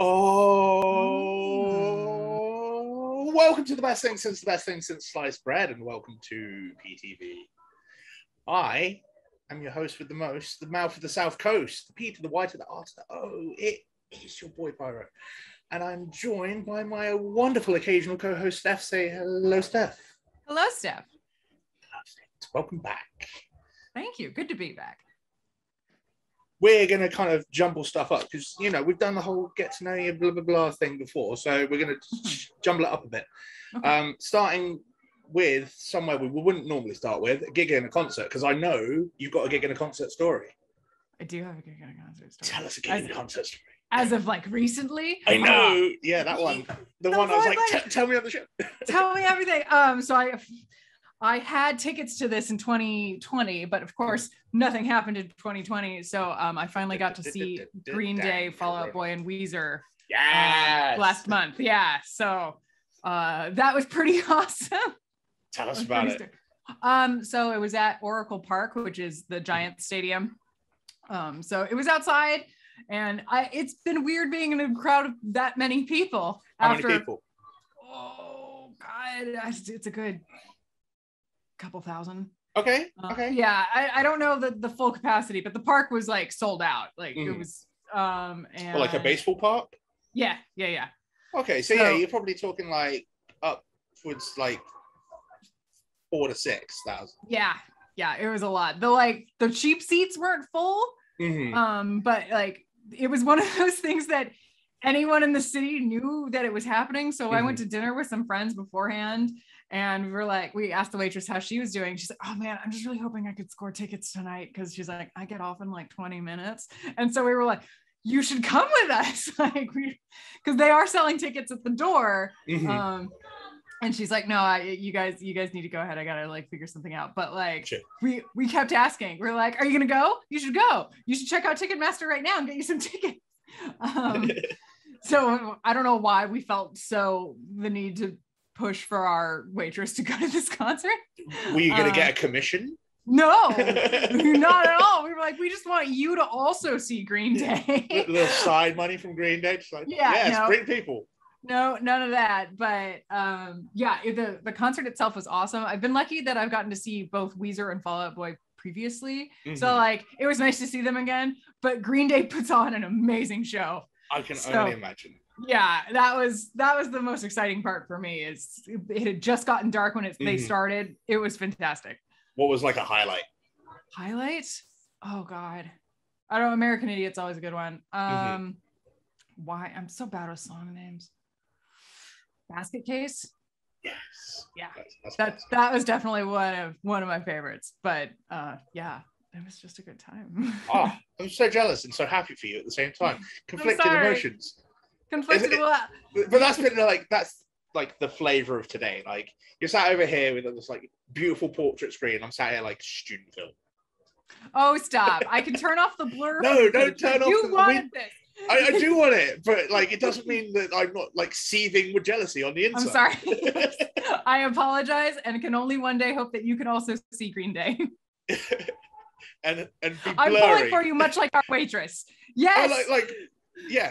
Oh, welcome to the best thing since sliced bread, and welcome to PTV. I am your host with the most, the mouth of the South Coast, the P to the Y to the R to the O. It is your boy Pyro, and I'm joined by my wonderful occasional co-host Steph. Say hello, Steph. Hello, Steph. Welcome back. Thank you. Good to be back. We're going to kind of jumble stuff up because, you know, we've done the whole get to know you blah, blah, blah thing before. So we're going to jumble it up a bit. Okay. Starting with somewhere we wouldn't normally start with, a gig in a concert, because I know you've got a gig in a concert story. I do have a gig in a concert story. Tell us a gig in a concert story. As of like recently? I know. Yeah, that one. The one I was like, tell me on the show. Tell me everything. So I had tickets to this in 2020, but of course, nothing happened in 2020. So I finally got to see Green Day, Fall Out Boy, and Weezer last month. Yeah. So that was pretty awesome. Tell us about it. So it was at Oracle Park, which is the Giant Stadium. So it was outside, and it's been weird being in a crowd of that many people. How many people? Oh, God. It's a good couple thousand. Okay. Yeah, I don't know the full capacity, but the park was like sold out. Like it was and like a baseball park? Yeah. Okay, so yeah, you're probably talking like upwards like 4,000 to 6,000. Yeah, it was a lot. The cheap seats weren't full. But like it was one of those things that anyone in the city knew that it was happening. So I went to dinner with some friends beforehand, and we asked the waitress how she was doing. She's like, oh man, I'm just really hoping I could score tickets tonight, because she's like, I get off in like 20 minutes. And so we were like, you should come with us, because they are selling tickets at the door. And she's like, no, you guys need to go ahead. I gotta like figure something out. But like, sure. we kept asking. We're like, are you gonna go? You should go. You should check out Ticketmaster right now and get you some tickets. So I don't know why we felt the need to push for our waitress to go to this concert. Were you going to get a commission? No, not at all. We were like, we just want you to also see Green Day. A little side money from Green Day. Just like, bring people. No, none of that. But the concert itself was awesome. I've been lucky that I've gotten to see both Weezer and Fall Out Boy previously. So like, it was nice to see them again. But Green Day puts on an amazing show. I can only imagine. Yeah, that was the most exciting part for me. Is it had just gotten dark when they started. It was fantastic. What was like a highlight? Oh God, I don't know. American Idiot's always a good one. Why I'm so bad with song names. Basket Case. Yes. Yeah, that was definitely one of my favorites. But it was just a good time. Oh, I'm so jealous and so happy for you at the same time. Conflicting emotions. Conflicted. But that's the flavor of today. Like, you're sat over here with this like beautiful portrait screen. I'm sat here like student film. Oh, stop! I can turn off the blur. No, don't turn off. You wanted this. I do want it, but like, it doesn't mean that I'm not like seething with jealousy on the inside. I'm sorry. I apologize, and can only one day hope that you can also see Green Day. and be blurry. I'm pulling for you, much like our waitress. Yes.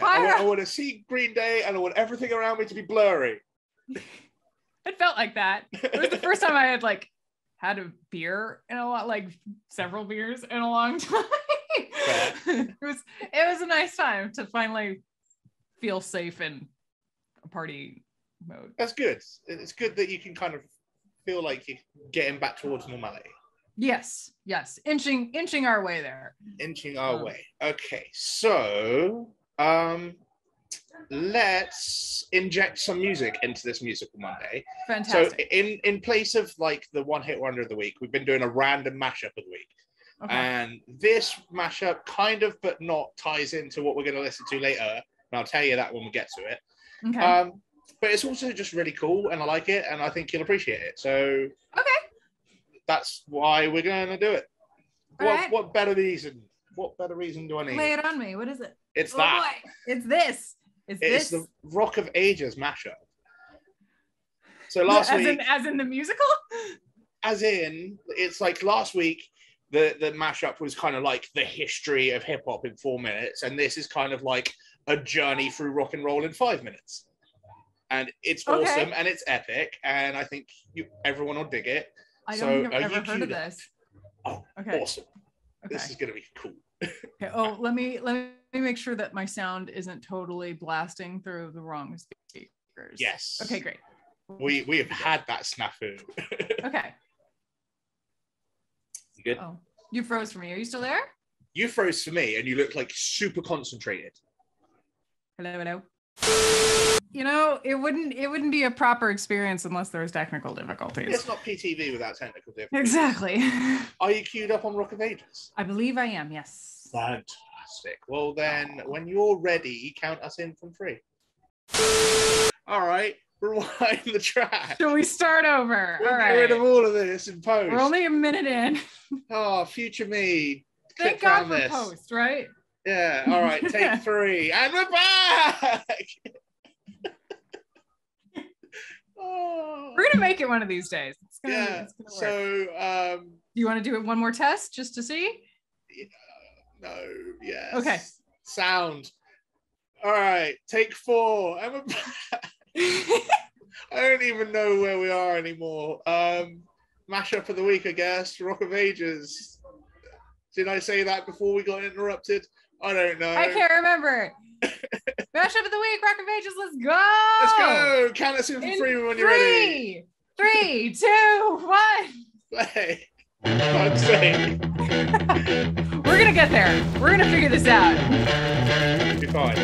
I want to see Green Day, and I want everything around me to be blurry. It felt like that. It was the first time I had like had a beer in several beers in a long time. It was a nice time to finally feel safe in a party mode. That's good. It's good that you can kind of feel like you're getting back towards normality. Yes. Inching our way there. Inching our way. Okay, so let's inject some music into this musical Monday. Fantastic. So in place of like the one hit wonder of the week, we've been doing a random mashup of the week. Okay. And this mashup kind of, but not, ties into what we're going to listen to later. And I'll tell you that when we get to it. Okay. But it's also just really cool, and I like it, and I think you'll appreciate it. So that's why we're going to do it. What better reason? What better reason do I need? Lay it on me. What is it? It's that. Boy. It's this. It's the Rock of Ages mashup. So last week, as in the musical? As in, it's like last week the mashup was kind of like the history of hip hop in 4 minutes, and this is kind of like a journey through rock and roll in 5 minutes. And it's awesome and it's epic, and I think everyone will dig it. I don't think I've ever heard of this. Oh, okay. Awesome. Okay. This is going to be cool. Okay. Oh, let me make sure that my sound isn't totally blasting through the wrong speakers. Yes. Okay, great. We have had that snafu. Okay. You good? Oh, you froze for me. Are you still there? You froze for me, and you look like super concentrated. Hello. You know, it wouldn't be a proper experience unless there was technical difficulties. It's not PTV without technical difficulties. Exactly. Are you queued up on Rock of Ages? I believe I am, yes. Fantastic. Well then, when you're ready, count us in from 3. All right, rewind the track. Shall we start over? We'll get rid of all of this in post. We're only a minute in. Oh, future me. Thank God for post, right? Yeah, all right, take 3, and we're back! We're gonna make it one of these days. It's gonna work. So do you want to do it one more test just to see? No, yes. Okay. Sound. All right, take 4, and we're back. I don't even know where we are anymore. Mashup of the week, I guess. Rock of Ages. Did I say that before we got interrupted? I don't know. I can't remember. Mashup of the week, Rock of Ages, let's go! Let's go! Count us in for 3 when you're ready. 3, 2, 1. Play. Fuck's sake. We're gonna get there. We're gonna figure this out. Be fine.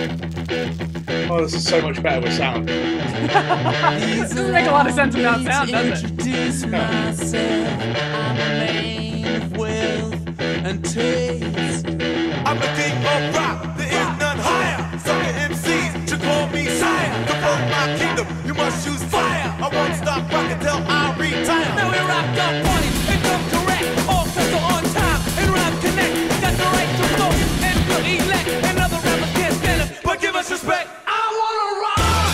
Oh, this is so much better with sound. Doesn't make a lot of sense without sound, does it? No. I'm a man of wealth and taste. I'm the king of rock, there is none higher. Sucker MCs should call me sire. To promote my kingdom, you must use fire. I won't stop rocking till I retire. Now we rock the party and come correct. All sets are on time and rap connect. Got the right to flow and to elect. And other rappers can't stand it, but give us respect. I wanna rock.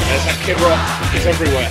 There's that Kid Rock. It's everywhere.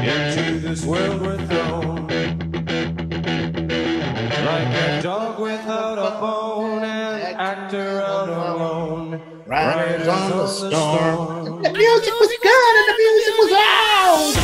Into this world we're thrown, like actor all alone. Riders on the storm. The music was good and the music was loud.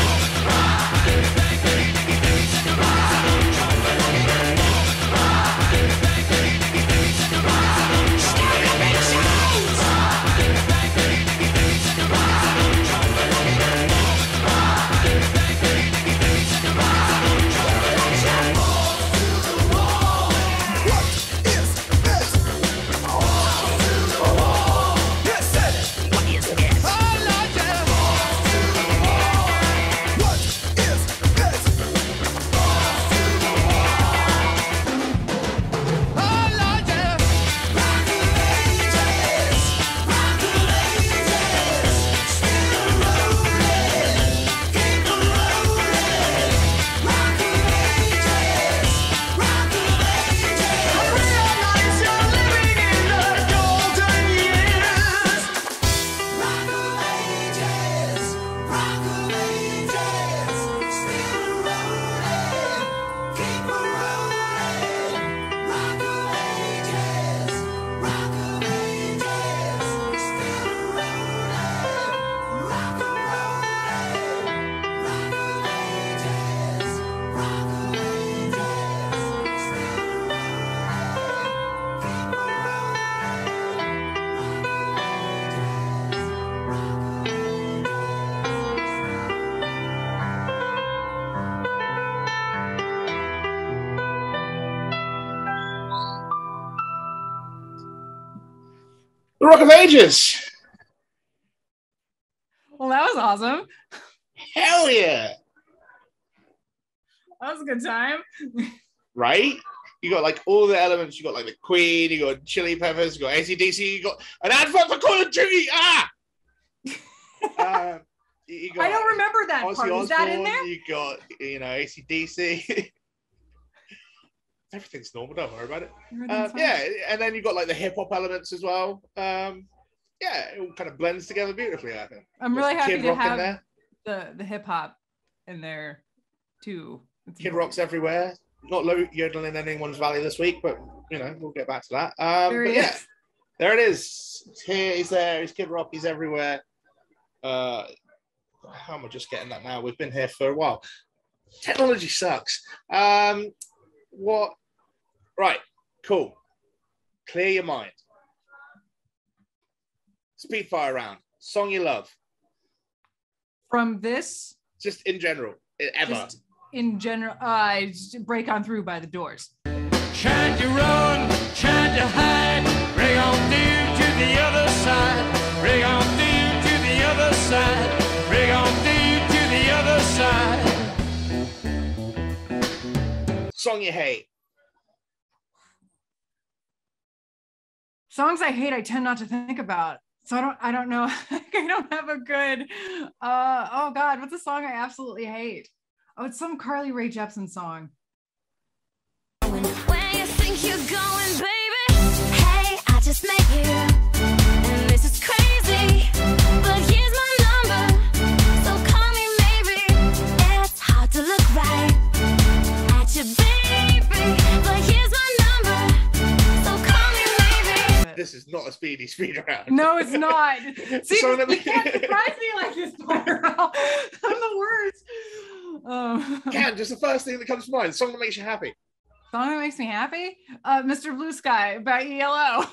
The Rock of Ages. Well, that was awesome. Hell yeah. That was a good time. Right? You got like all the elements. You got like the Queen, you got Chili Peppers, you got AC/DC, you got an advert for Call of Duty. You got I don't remember that Ozzy part. Is that in there? You got, AC/DC. Everything's normal. Don't worry about it. Yeah, and then you got like the hip hop elements as well. Yeah, it all kind of blends together beautifully, I think. I'm really happy Kid to Rock in have there. the hip hop in there too. It's Kid important. Rock's everywhere. Not yodeling in anyone's valley this week, but we'll get back to that. But yeah, there it is. It's here, he's there, he's Kid Rock, he's everywhere. How am I just getting that now? We've been here for a while. Technology sucks. What? Right, cool. Clear your mind. Speed fire round. Song you love. From this? Just in general, ever. Just in general, Break On Through by The Doors. Trying to run, trying to hide. Bring on through to the other side. Bring on through to the other side. Bring on through to the other side. Song you hate. Songs I hate, I tend not to think about. So I don't know. I don't have a good, oh God, what's a song I absolutely hate? Oh, it's some Carly Rae Jepsen song. Where you think you're going, baby? Hey, I just met you, and this is crazy, but here's my number, so call me maybe. It's hard to look right at you, baby, but here's my number, so call me maybe. This is not a speed round. No, it's not. See, So you can't surprise me like this, Pyro. I'm the worst. Can, just the first thing that comes to mind. Song that makes you happy. Song that makes me happy? Mr. Blue Sky by ELO.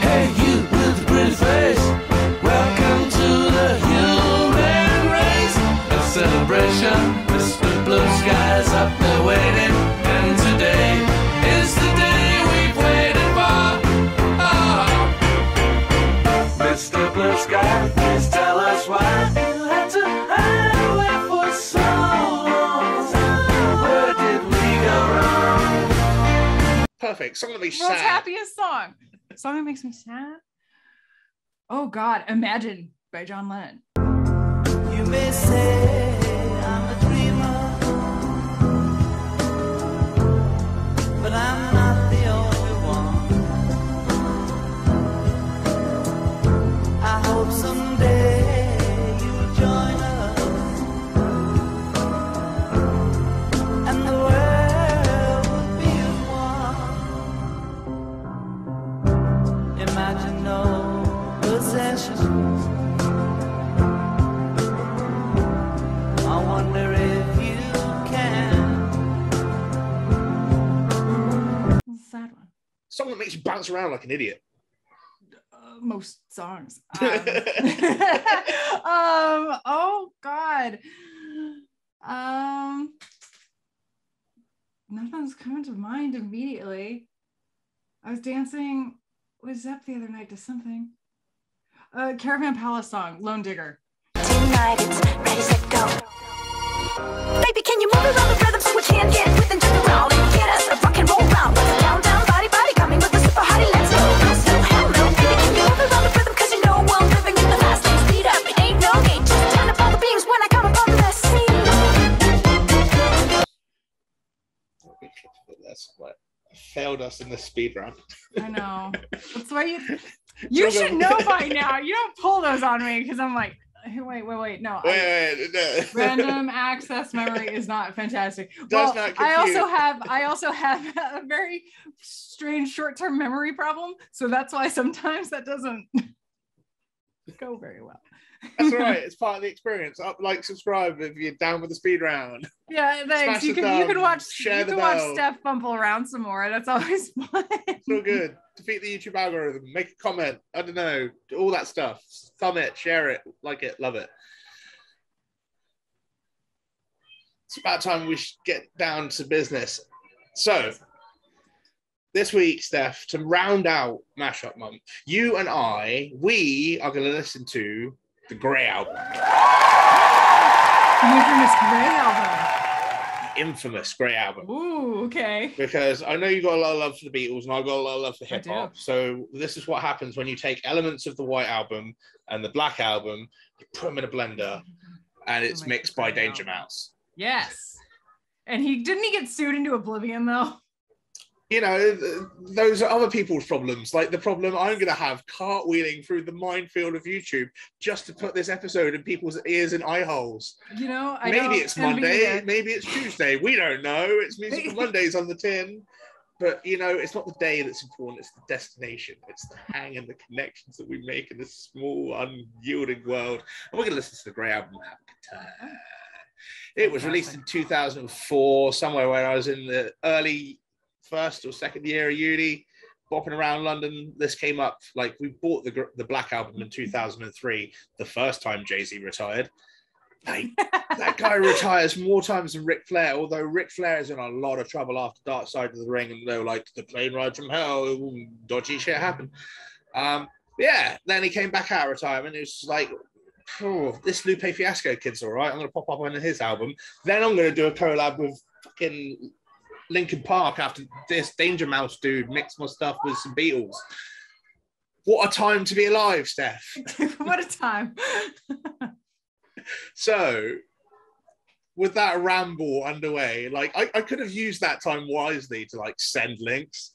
Hey, you with the pretty face. Welcome to the human race. A celebration. Mr. Blue Sky's up there waiting. And today is the day we've waited for. Oh. Mr. Blue Sky, please tell us why you had to hide away for so long. Where did we go wrong? Perfect. Song that makes you World's sad. happiest song. Song that makes me sad? Oh God, Imagine by John Lennon. You may say I'm a dreamer, but I'm not the only one. I hope someday you'll join us, and the world Song that makes you bounce around like an idiot. Most songs. Oh God. Nothing's coming to mind immediately. I was dancing with Zepp the other night to something. Caravan Palace song, Lone Digger. Tonight it's ready, set, go. Baby, can you move around the rhythm so we can get with and turn around and get us a rock and roll round? Down, down, body, body, coming with the super hottie, let's go. So hello, baby, can you move around the rhythm? Cause you know I'm living in the fast lane, speed up, it ain't no gate. Just turn up all the beams when I come up on the scene. That's what failed us in the speed round. I know. That's why you should know by now. You don't pull those on me because I'm like, wait. No. Wait. Random access memory is not fantastic. Does Well, not I compute. also have a very strange short-term memory problem. So that's why sometimes that doesn't go very well. That's all right. It's part of the experience. Up, like, subscribe if you're down with the speed round. Yeah, thanks. Smash You the can thumb, watch share the watch bell. Steph bumble around some more. That's always fun. It's all good. Defeat the YouTube algorithm. Make a comment. I don't know. All that stuff. Thumb it, share it, like it, love it. It's about time we should get down to business. So, this week, Steph, to round out Mashup Month, you and we are going to listen to the Grey Album. The infamous Grey album. Infamous Grey Album. Ooh, okay. Because I know you got a lot of love for the Beatles and I've got a lot of love for I hip do. hop. So this is what happens when you take elements of the White Album and the Black Album, you put them in a blender, and it's Make mixed the by Grey Danger Album. Mouse. Yes. And he get sued into oblivion though. You know, those are other people's problems. Like the problem I'm going to have cartwheeling through the minefield of YouTube just to put this episode in people's ears and eye holes. You know, Maybe it's Monday, Monday. maybe it's Tuesday. We don't know. It's Musical Mondays on the tin. But, you know, it's not the day that's important. It's the destination. It's the hang and the connections that we make in this small, unyielding world. And we're going to listen to the Grey Album and have a good time. It was released in 2004, somewhere where I was in the early first or second year of uni, bopping around London. This came up, like, we bought the Black Album in 2003, the first time Jay-Z retired. Like, that guy retires more times than Ric Flair, although Ric Flair is in a lot of trouble after Dark Side of the Ring, and they're like, the plane ride from hell, dodgy shit happened. Yeah, then he came back out of retirement. It was like, oh, this Lupe Fiasco kid's all right. I'm going to pop up on his album. Then I'm going to do a collab with fucking Linkin Park after this Danger Mouse dude mixed my stuff with some Beatles. What a time to be alive, Steph. What a time. So, with that ramble underway, like I could have used that time wisely to like send links,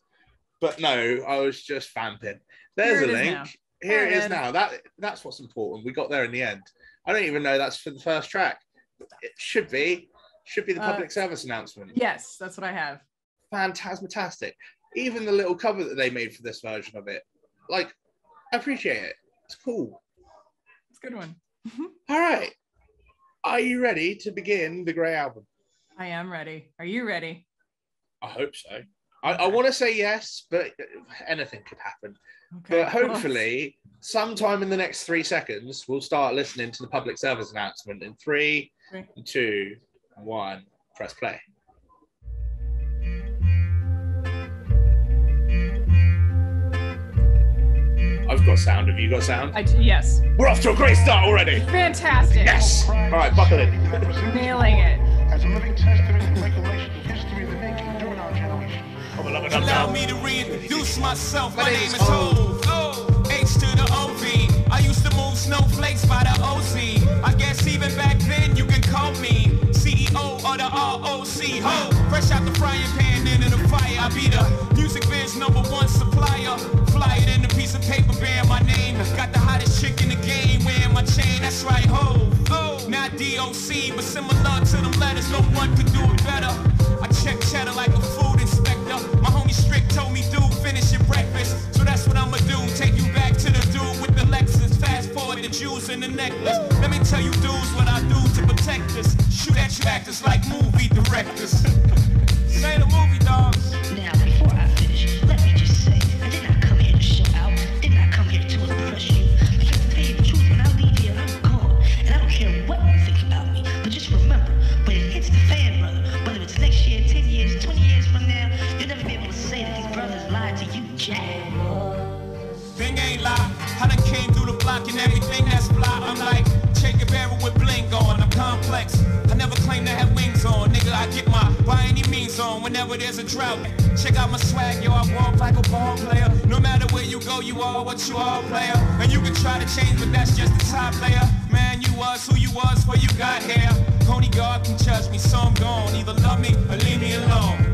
but no, I was just vamping. There's a link. Here it is now. That's what's important. We got there in the end. I don't even know that's for the first track. It should be the public service announcement. Yes, that's what I have. Fantastic. Even the little cover that they made for this version of it, like, I appreciate it. It's cool. It's a good one. All right. Are you ready to begin the Grey Album? I am ready. Are you ready? I hope so. I want to say yes, but anything could happen. Okay. But hopefully, sometime in the next 3 seconds, we'll start listening to the public service announcement in 3, 2, 1. Press play. I've got sound. Have you got sound? Yes. We're off to a great start already. Fantastic. Yes. All right, buckle in. Nailing it. As a living testament and recollection of history of the making during our generation. Allow me to reintroduce myself. My name is Hov. H to the OV. I used to move snowflakes by the OZ. I guess even back then you can call me CEO of the ROC. Ho, fresh out the frying pan into the fire. I be the music biz #1 supplier. Fly it in a piece of paper bearing my name. Got the hottest chick in the game wearing my chain. That's right, ho. Not DOC, but similar to them letters. No one could do it better. I check cheddar like a food inspector. My homie Strick told me, dude, finish your breakfast. So that's what I'ma do. Take you back to the dude with the Lexus. Fast forward the jewels and the necklace. Let me tell you dudes what I do to protect us. Shoot at you actors like movie directors. Say the movie, dogs. Now, before I finish, let me just say rocking everything that's fly. I'm like Che Guevara with bling on. I'm complex. I never claim to have wings on. Nigga, I get my by any means on whenever there's a drought. Check out my swag, yo, I walk like a ball player. No matter where you go, you are what you are, player. And you can try to change, but that's just the top layer. Man, you was who you was before you got here. Only God can judge me, so I'm gone. Either love me or leave me alone.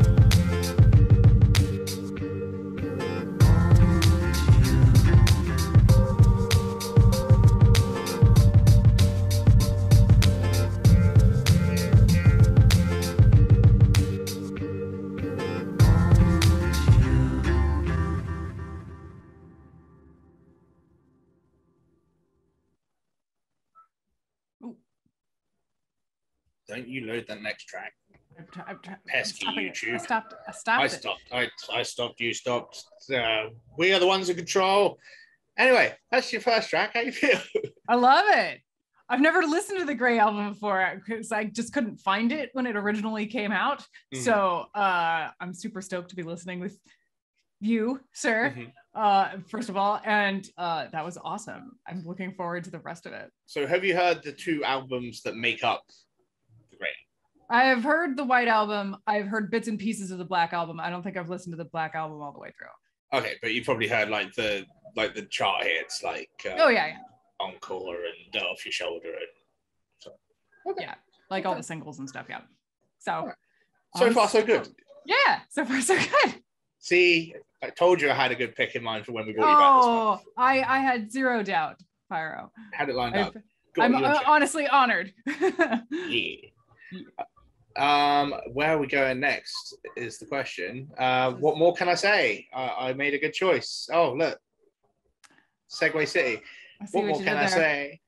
Don't you load the next track. Pesky YouTube. I stopped. I stopped. You stopped. We are the ones in control. Anyway, that's your first track. How you feel? I love it. I've never listened to the Grey album before because I just couldn't find it when it originally came out. So I'm super stoked to be listening with you, sir. First of all, and that was awesome. I'm looking forward to the rest of it. So have you heard the 2 albums that make up the Grey? I have heard the White Album. I've heard bits and pieces of the Black Album. I don't think I've listened to the Black Album all the way through. Okay, but you've probably heard like the chart hits, like oh yeah. Encore and Off Your Shoulder, and so. Okay. Yeah, like all the singles and stuff. Yeah. So right. So far so good. Yeah, so far so good. See, I told you I had a good pick in mind for when we brought you back this month. I had zero doubt, Pyro. Had it lined up. I'm honestly honored. Yeah. Where are we going next is the question. What more can I say? I made a good choice. Oh, look. Segway City. What more can I say?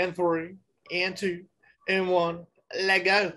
In 3, and 2, and 1, let go.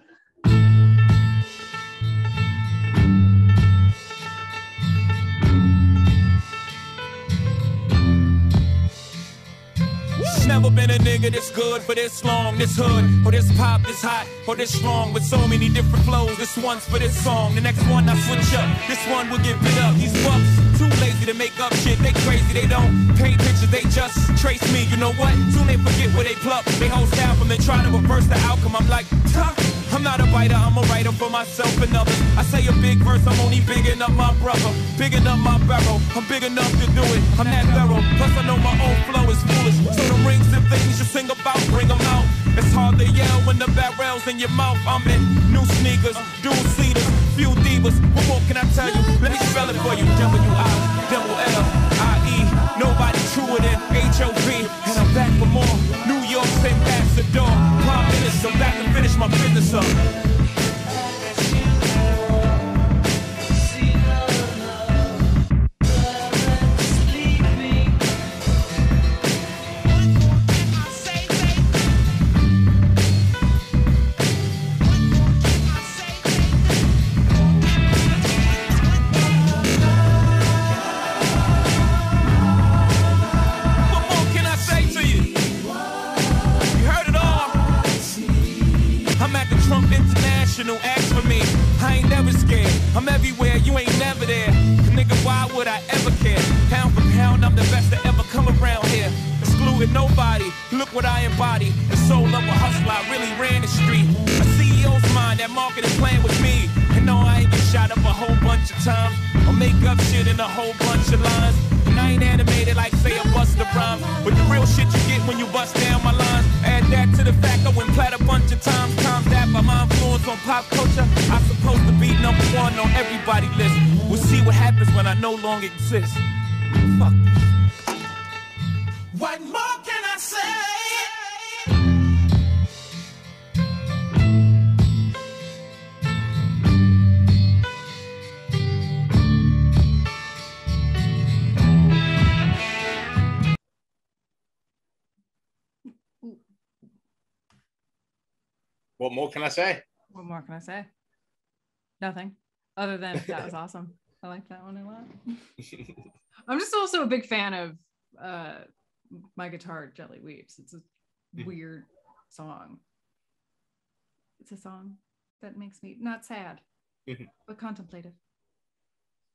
Never been a nigga this good for this long, this hood, or this pop, this hot, or this strong, with so many different flows. This one's for this song, the next one I switch up. This one will get bit up. These fucks too lazy to make up shit. They crazy, they don't paint pictures, they just trace me. You know what? Soon they forget where they pluck. They hold down from they try to reverse the outcome. I'm like, tough. I'm not a writer, I'm a writer for myself and others. I say a big verse, I'm only bigging up my brother, bigging up my barrel. I'm big enough to do it, I'm that thorough. Plus I know my own flow is foolish. So the rings and things you sing about, bring them out. It's hard to yell when the barrel's in your mouth. I'm in new sneakers, dual seaters, few divas. What more can I tell you? Let me spell it for you. W-I-double-L-I-E. Nobody truer than H-O-V. And I'm back for more. New York's ambassador. Prime Minister, back to finish my business up. Ask for me, I ain't never scared. I'm everywhere, you ain't never there. Nigga, why would I ever care? Pound for pound, I'm the best to ever come around here. Excluding nobody, look what I embody. The soul of a hustler, I really ran the street. A CEO's mind, that marketing plan with me. And no, I ain't get shot up a whole bunch of times, or make up shit in a whole bunch of lines. And I ain't animated like say a Busta Rhymes, but the real shit you get when you bust down my lines. Add that to the fact I went plat a bunch of times. Times that by my influence on pop culture, I'm supposed to be number 1 on everybody's list. We'll see what happens when I no longer exist. Fuck this. What more can I say? What more can I say? What more can I say? Nothing. Other than that was awesome. I like that one a lot. I'm just also a big fan of My Guitar Jelly Weeps. It's a weird song. It's a song that makes me not sad, but contemplative.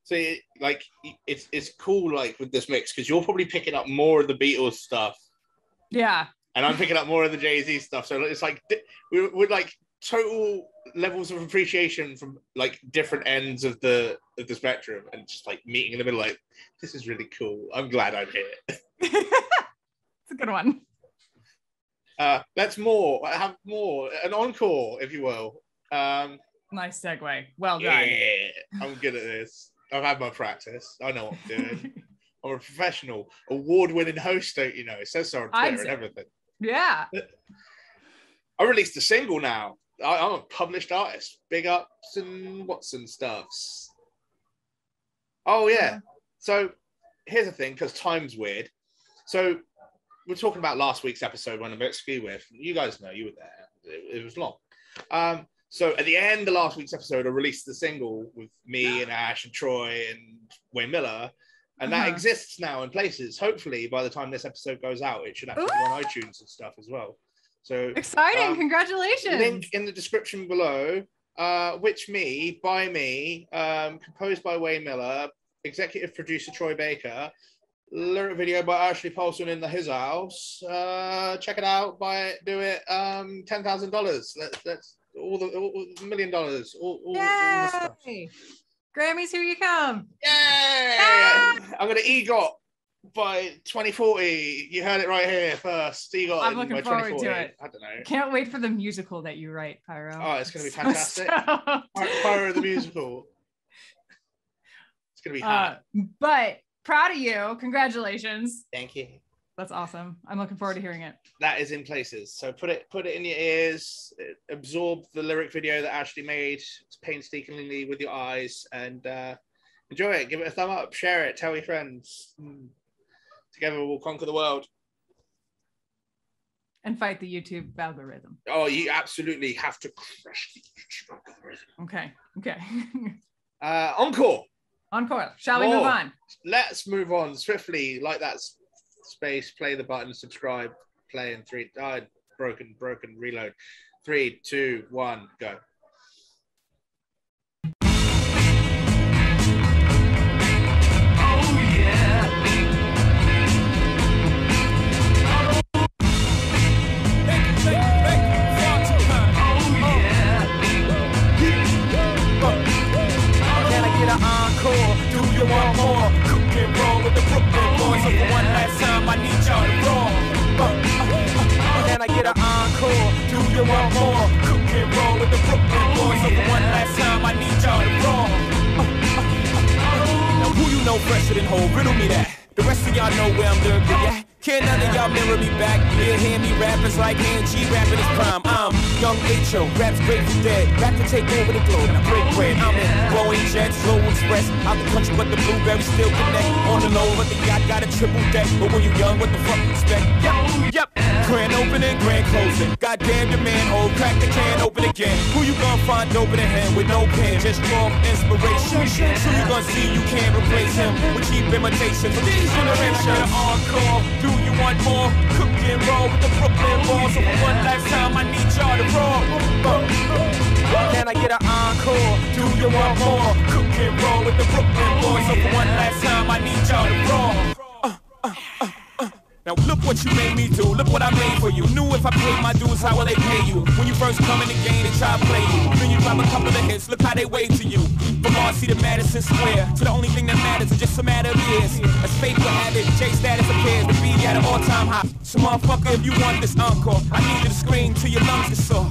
So like it's cool like with this mix because you're probably picking up more of the Beatles stuff. Yeah. And I'm picking up more of the Jay-Z stuff. So it's like we're like total levels of appreciation from like different ends of the spectrum and just like meeting in the middle. Like, this is really cool. I'm glad I'm here. It's a good one. Let's have more, an encore, if you will. Nice segue. Well done. Yeah, I'm good at this. I've had my practice. I know what I'm doing. I'm a professional, award-winning host, don't you know? It says so on Twitter and everything. Yeah. I released a single now. I'm a published artist. Big ups and Watson stuffs. Oh, yeah. So here's the thing, because time's weird. So we're talking about last week's episode when I'm at ski with. You guys know, you were there. It was long. So at the end of last week's episode, I released the single with me and Ash and Troy and Wayne Miller. And that exists now in places. Hopefully, by the time this episode goes out, it should actually be on iTunes and stuff as well. So exciting! Congratulations! Link in the description below. Which Me by me, composed by Wayne Miller, executive producer Troy Baker, lyric video by Ashley Paulson in his house. Check it out, buy it, do it. $10,000. That's all the $1 million. All the stuff. Grammys, here you come. Yay! I'm going to EGOT by 2040. You heard it right here first. EGOT I'm looking forward to it. I don't know. Can't wait for the musical that you write, Pyro. Oh, it's going to be fantastic. Pyro the musical. It's going to be hot. But proud of you. Congratulations. Thank you. That's awesome. I'm looking forward to hearing it. That is in places. So put it in your ears, absorb the lyric video that Ashley made painstakingly with your eyes, and enjoy it. Give it a thumb up, share it, tell your friends. Together we'll conquer the world. And fight the YouTube algorithm. Oh, you absolutely have to crush the YouTube algorithm. Okay. Encore. Shall we move on? Let's move on swiftly, like that space, play the button, subscribe, play in 3, broken, reload. 3, 2, 1, go. Want more? Cook and roll with the Brooklyn boys. So for one last time, I need y'all to roll. Can I get an encore? Do you want more? Cook and roll with the Brooklyn boys. So for one last time, I need y'all to roll. Now who you know fresher than whole? Riddle me that. The rest of y'all know where I'm lurking at. Can't none of y'all mirror me back. Yeah, hear me rappers like G rapping his prime. I'm young H.O., raps Grateful Dead. Back to take over the globe, and I break bread. I'm in Boeing Jets, Low Express. Out the country, but the blueberries still connect. On the low, but the yacht got a triple deck. But when you young, what the fuck you expect? Yep. Grand opening, grand closing. Goddamn your manhole, crack the can open again. Who you gonna find open a hand with no pen? Just strong inspiration. Who you gonna see you can't replace him with cheap imitation from these generations? Encore, do you want more? Cook and roll with the Brooklyn boys. So for one last time, I need y'all to roll. Can I get an encore? Do you want more? Cook and roll with the Brooklyn boys. So for one last time, I need y'all to roll. Now look what you made me do, look what I made for you. Knew if I paid my dues, how will they pay you? When you first come in the game, they try to play you. Then you drop a couple of hits, look how they wave to you. From Marcy to Madison Square, to the only thing that matters is just a matter of years. As fate will have it, J status appears to be at an all-time high. So motherfucker, if you want this encore, I need you to scream till your lungs get sore.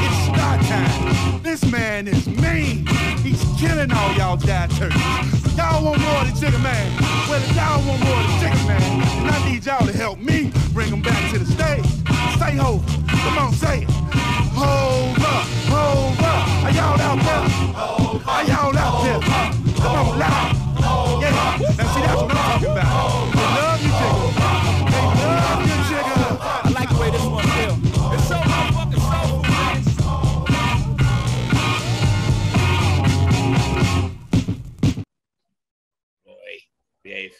It's star time. This man is mean. He's killing all y'all dad turkeys. Y'all want more than Jigga Man. Well, if y'all want more than Jigga Man, then I need y'all to help me bring him back to the stage. Say ho. Come on, say it. Hold up. Are y'all out there? Are y'all out there? Come on, loud. Yeah. Now see, that's what I'm talking about. They love you, Jigga. They love you, Jigga. I like the way this one feels. It's so motherfucking soulful, man. Behave.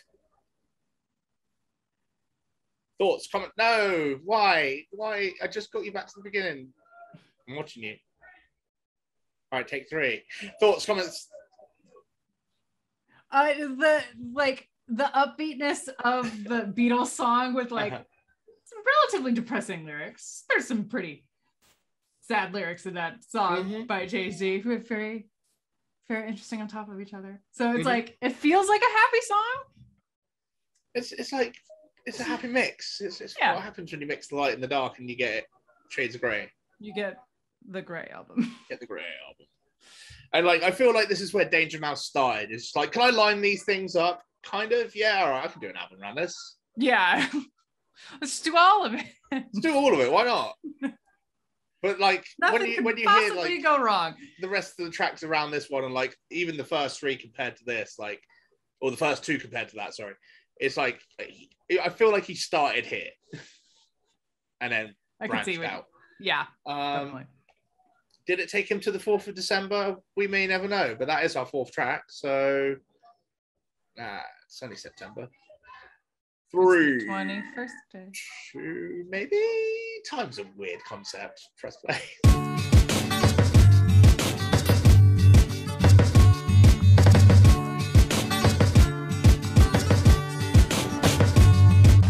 Thoughts, comment? No. Why? I just got you back to the beginning. I'm watching you. All right, take 3. Thoughts, comments? The upbeatness of the Beatles song with like some relatively depressing lyrics. There's some pretty sad lyrics in that song by Jay-Z, who are very, very interesting on top of each other. So it's like, it feels like a happy song. It's like, it's a happy mix. It's what happens when you mix the light and the dark and you get shades of grey. You get the Grey album. Get the Grey album. And like, I feel like this is where Danger Mouse started. It's like, can I line these things up? Kind of, yeah. All right, I can do an album around this. Yeah, let's do all of it. Let's do all of it. Why not? But like, Nothing when you hear like go wrong, the rest of the tracks around this one, and like even the first 3 compared to this, like, or the first 2 compared to that, sorry, it's like I feel like he started here and then branched out. Yeah, definitely. Did it take him to the 4th of December? We may never know, but that is our 4th track. So, it's only September. 3. 21st day. 2, maybe. Time's a weird concept. Press play.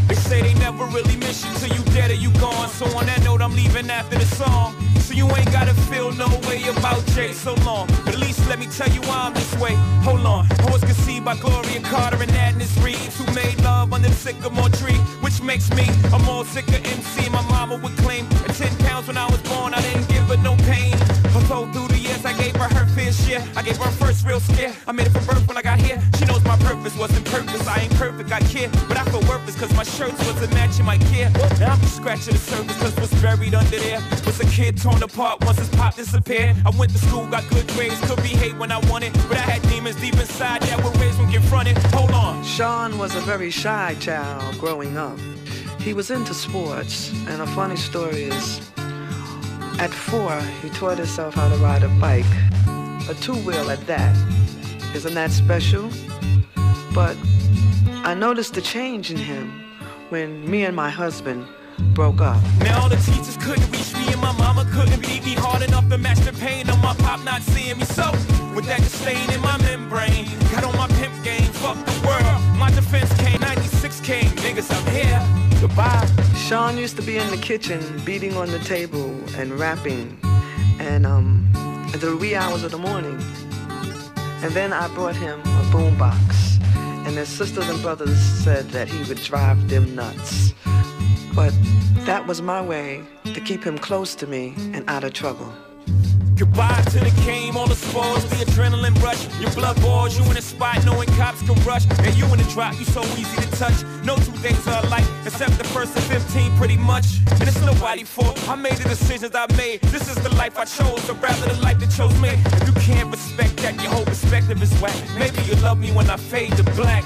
They say they never really miss you till you dead or you gone. So on that note, I'm leaving after the song. So you ain't gotta feel no way about Jay so long. But at least let me tell you why I'm this way. Hold on. I was conceived by Gloria Carter and Agnes Reeves, who made love under the sycamore tree, which makes me a more sicker MC. My mama would claim at 10 pounds when I was born, I didn't give her no pain. Although through the years I gave her her fair share. I gave her her first real scare. I made it for birth when I got here. She knows my purpose wasn't purpose. I ain't perfect, I care, but I feel worthless cause my shirts wasn't matching my gear. Now I'm just scratching the surface cause what's buried under there was a kid torn apart once his pop disappeared. I went to school, got good grades, could behave when I wanted, but I had demons deep inside that were raised when confronted. Hold on. Sean was a very shy child growing up. He was into sports, and a funny story is, at 4, he taught himself how to ride a bike, a 2-wheel at that. Isn't that special? But I noticed the change in him when me and my husband broke up. Now all the teachers couldn't reach me and my mama couldn't beat me hard enough to match the pain of my pop not seeing me. So, with that disdain in my membrane, got on my pimp game, fuck the world. My defense came, 96 came, niggas, I'm here. Goodbye. Sean used to be in the kitchen beating on the table and rapping, and at the wee hours of the morning. And then I brought him a boombox, and his sisters and brothers said that he would drive them nuts. But that was my way to keep him close to me and out of trouble. Goodbye to the game, all the spoils, the adrenaline rush. Your blood boils, you in a spot knowing cops can rush. And you in the drop, you so easy to touch. No 2 days are alike, except the first of 15 pretty much. And it's nobody's fault, I made the decisions I made. This is the life I chose, or rather the life that chose me. If you can't respect that, your whole perspective is whack. Maybe you love me when I fade to black.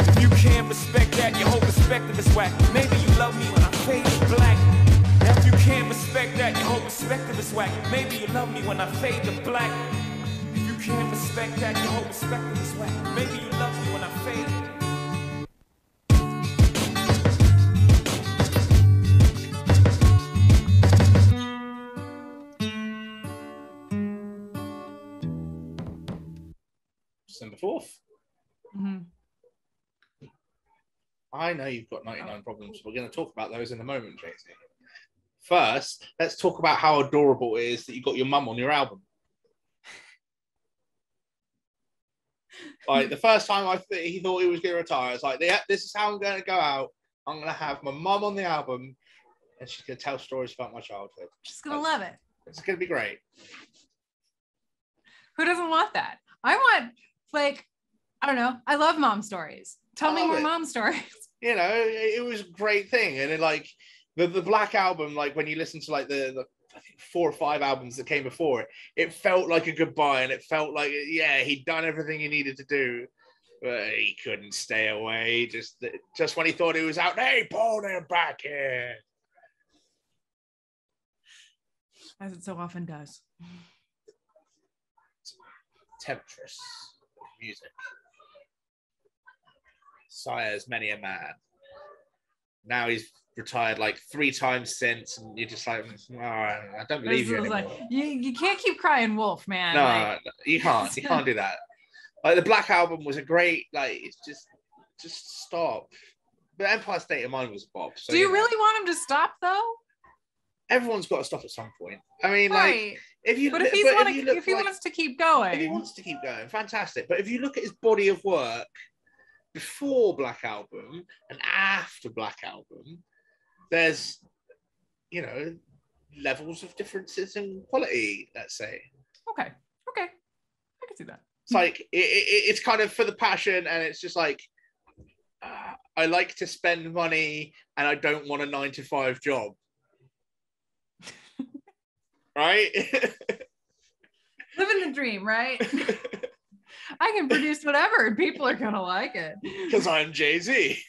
If you can't respect that, your whole perspective is whack. Maybe you love me when I fade to black. Now if you can't respect that, your whole perspective is whack. Maybe you love me when I fade to black. If you can't respect that, your whole perspective is whack. Maybe you love me when I fade. December 4th. Mm-hmm. I know you've got 99 problems. We're going to talk about those in a moment, JC. First, let's talk about how adorable it is that you got your mum on your album. Like, the first time he thought he was going to retire, it's like, this is how I'm going to go out. I'm going to have my mum on the album, and she's going to tell stories about my childhood. She's going to love it. It's going to be great. Who doesn't want that? I want, like, I don't know. I love mom stories. Tell me more mom stories. You know, it was a great thing. And then, like, the Black Album, like, when you listen to, like, the I think 4 or 5 albums that came before it, it felt like a goodbye, and it felt like, yeah, he'd done everything he needed to do, but he couldn't stay away. Just when he thought he was out, hey, pull him back in. As it so often does. Temptress music. Sires many a man. Now he's retired like 3 times since, and you're just like, oh, I don't believe you anymore. Like, you can't keep crying wolf, man. No, Like, you can't. You can't do that. Like the Black Album was a great, like, it's just stop. But Empire State of Mind was a bop. So, do you really want him to stop though? Everyone's got to stop at some point. I mean, Right. like, if you But if he wants to keep going, if he wants to keep going, fantastic. But if you look at his body of work before Black Album and after Black Album, there's, you know, levels of differences in quality, let's say. okay, I can see that. It's like it's kind of for the passion, and it's just like I like to spend money, and I don't want a 9-to-5 job, right? Living the dream, right? I can produce whatever, and people are gonna like it. Because I'm Jay-Z.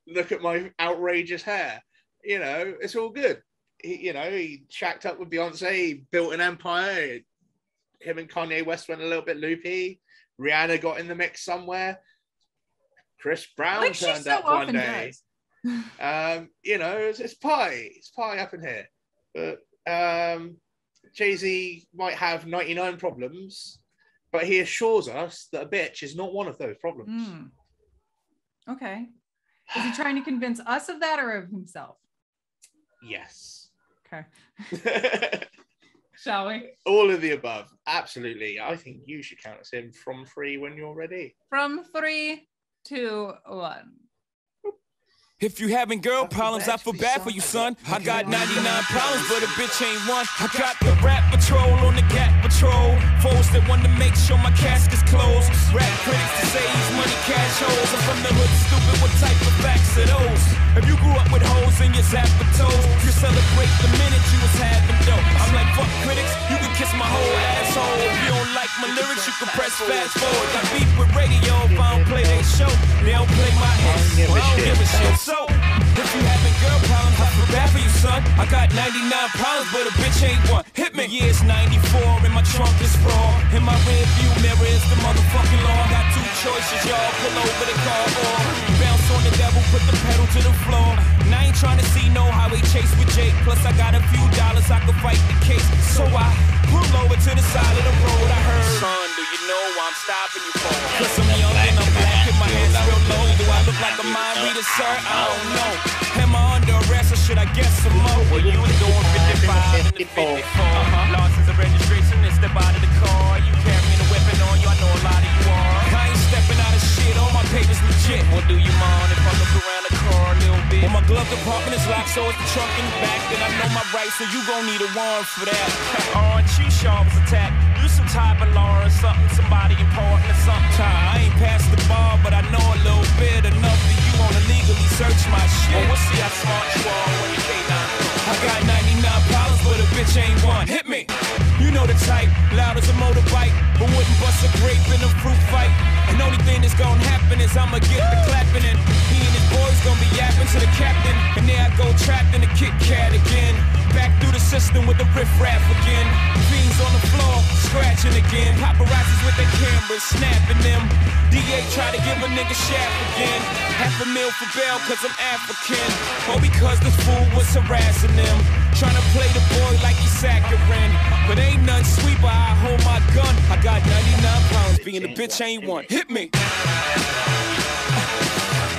Look at my outrageous hair. You know, it's all good. He shacked up with Beyonce, he built an empire. Him and Kanye West went a little bit loopy. Rihanna got in the mix somewhere. Chris Brown Like she turned so up one often day. You know, it's pie. It's pie up in here. But Jay-Z might have 99 problems, but he assures us that a bitch is not one of those problems. Okay. Is he trying to convince us of that or of himself? Yes. Okay. Shall we? All of the above. Absolutely. I think you should count us in from 3 when you're ready. From 3, 2, 1. If you having girl problems, I feel bad for you, son. I got 99 problems, but a bitch ain't one. I got the rap patrol on the Gap patrol. Foes that want to make sure my casket's closed. Rap critics to say he's money cash holes. I'm from the hood, stupid. What type of facts are those? If you grew up with hoes in your zapper toes, you celebrate the minute you was having dope. I'm like, fuck critics, you can kiss my whole asshole. If you don't like my lyrics, you can press fast forward. Got beef with radio if I don't play they show. They don't play my hits, well, I don't give a shit. So, if you having girl problems, I feel bad for you, son. I got 99 problems, but a bitch ain't one. Hit me. Yeah, it's 94, and my trunk is raw. In my rear view mirror is the motherfucking law. I got 2 choices, y'all. Pull over the car or bounce on the devil, put the pedal to the floor. And I ain't trying to see no highway chase with Jake. Plus, I got a few dollars, I could fight the case. So I pull over to the side of the road. I heard, son, do you know why I'm stopping you for? Cause I'm young and I'm black and my hands real low. Do I look like a mind reader, sir? I don't know. Am I under arrest or should I guess some more? Well, you was doing 55 and the 54. License and registration and step out of the car. You carrying a weapon on you, I know a lot of you are. I ain't stepping out of shit, all my papers legit. Well, do you mind if I look around the car a little bit? Well, my glove compartment is locked, so it's the trunk in the back. Then I know my rights, so you gon' need a warrant for that. Aren't you sharp as attack? You some type of law or something, somebody important or something. I ain't past the bar, but I know a little bit enough that you wanna legally search my shit. Well, we'll see how smart you are when you K9. I got 99 problems, but a bitch ain't one. Hit me. You know the type, loud as a motorbike, but wouldn't bust a grape in a fruit fight. And only thing that's gonna happen is I'ma get the clapping, and he and his boys gonna be yapping to the captain. And there I go trapped in a Kit Kat again. Back through the system with the riff-raff again. Fiends on the floor, scratching again. Paparazzis with their cameras, snapping them. DA try to give a nigga shaft again. $500,000 for bail cause I'm African. Or because this fool was harassing them. Trying to play the boy like he's saccharine. But ain't none sweet, but I hold my gun. I got 99 pounds, being a bitch ain't one. Hit me.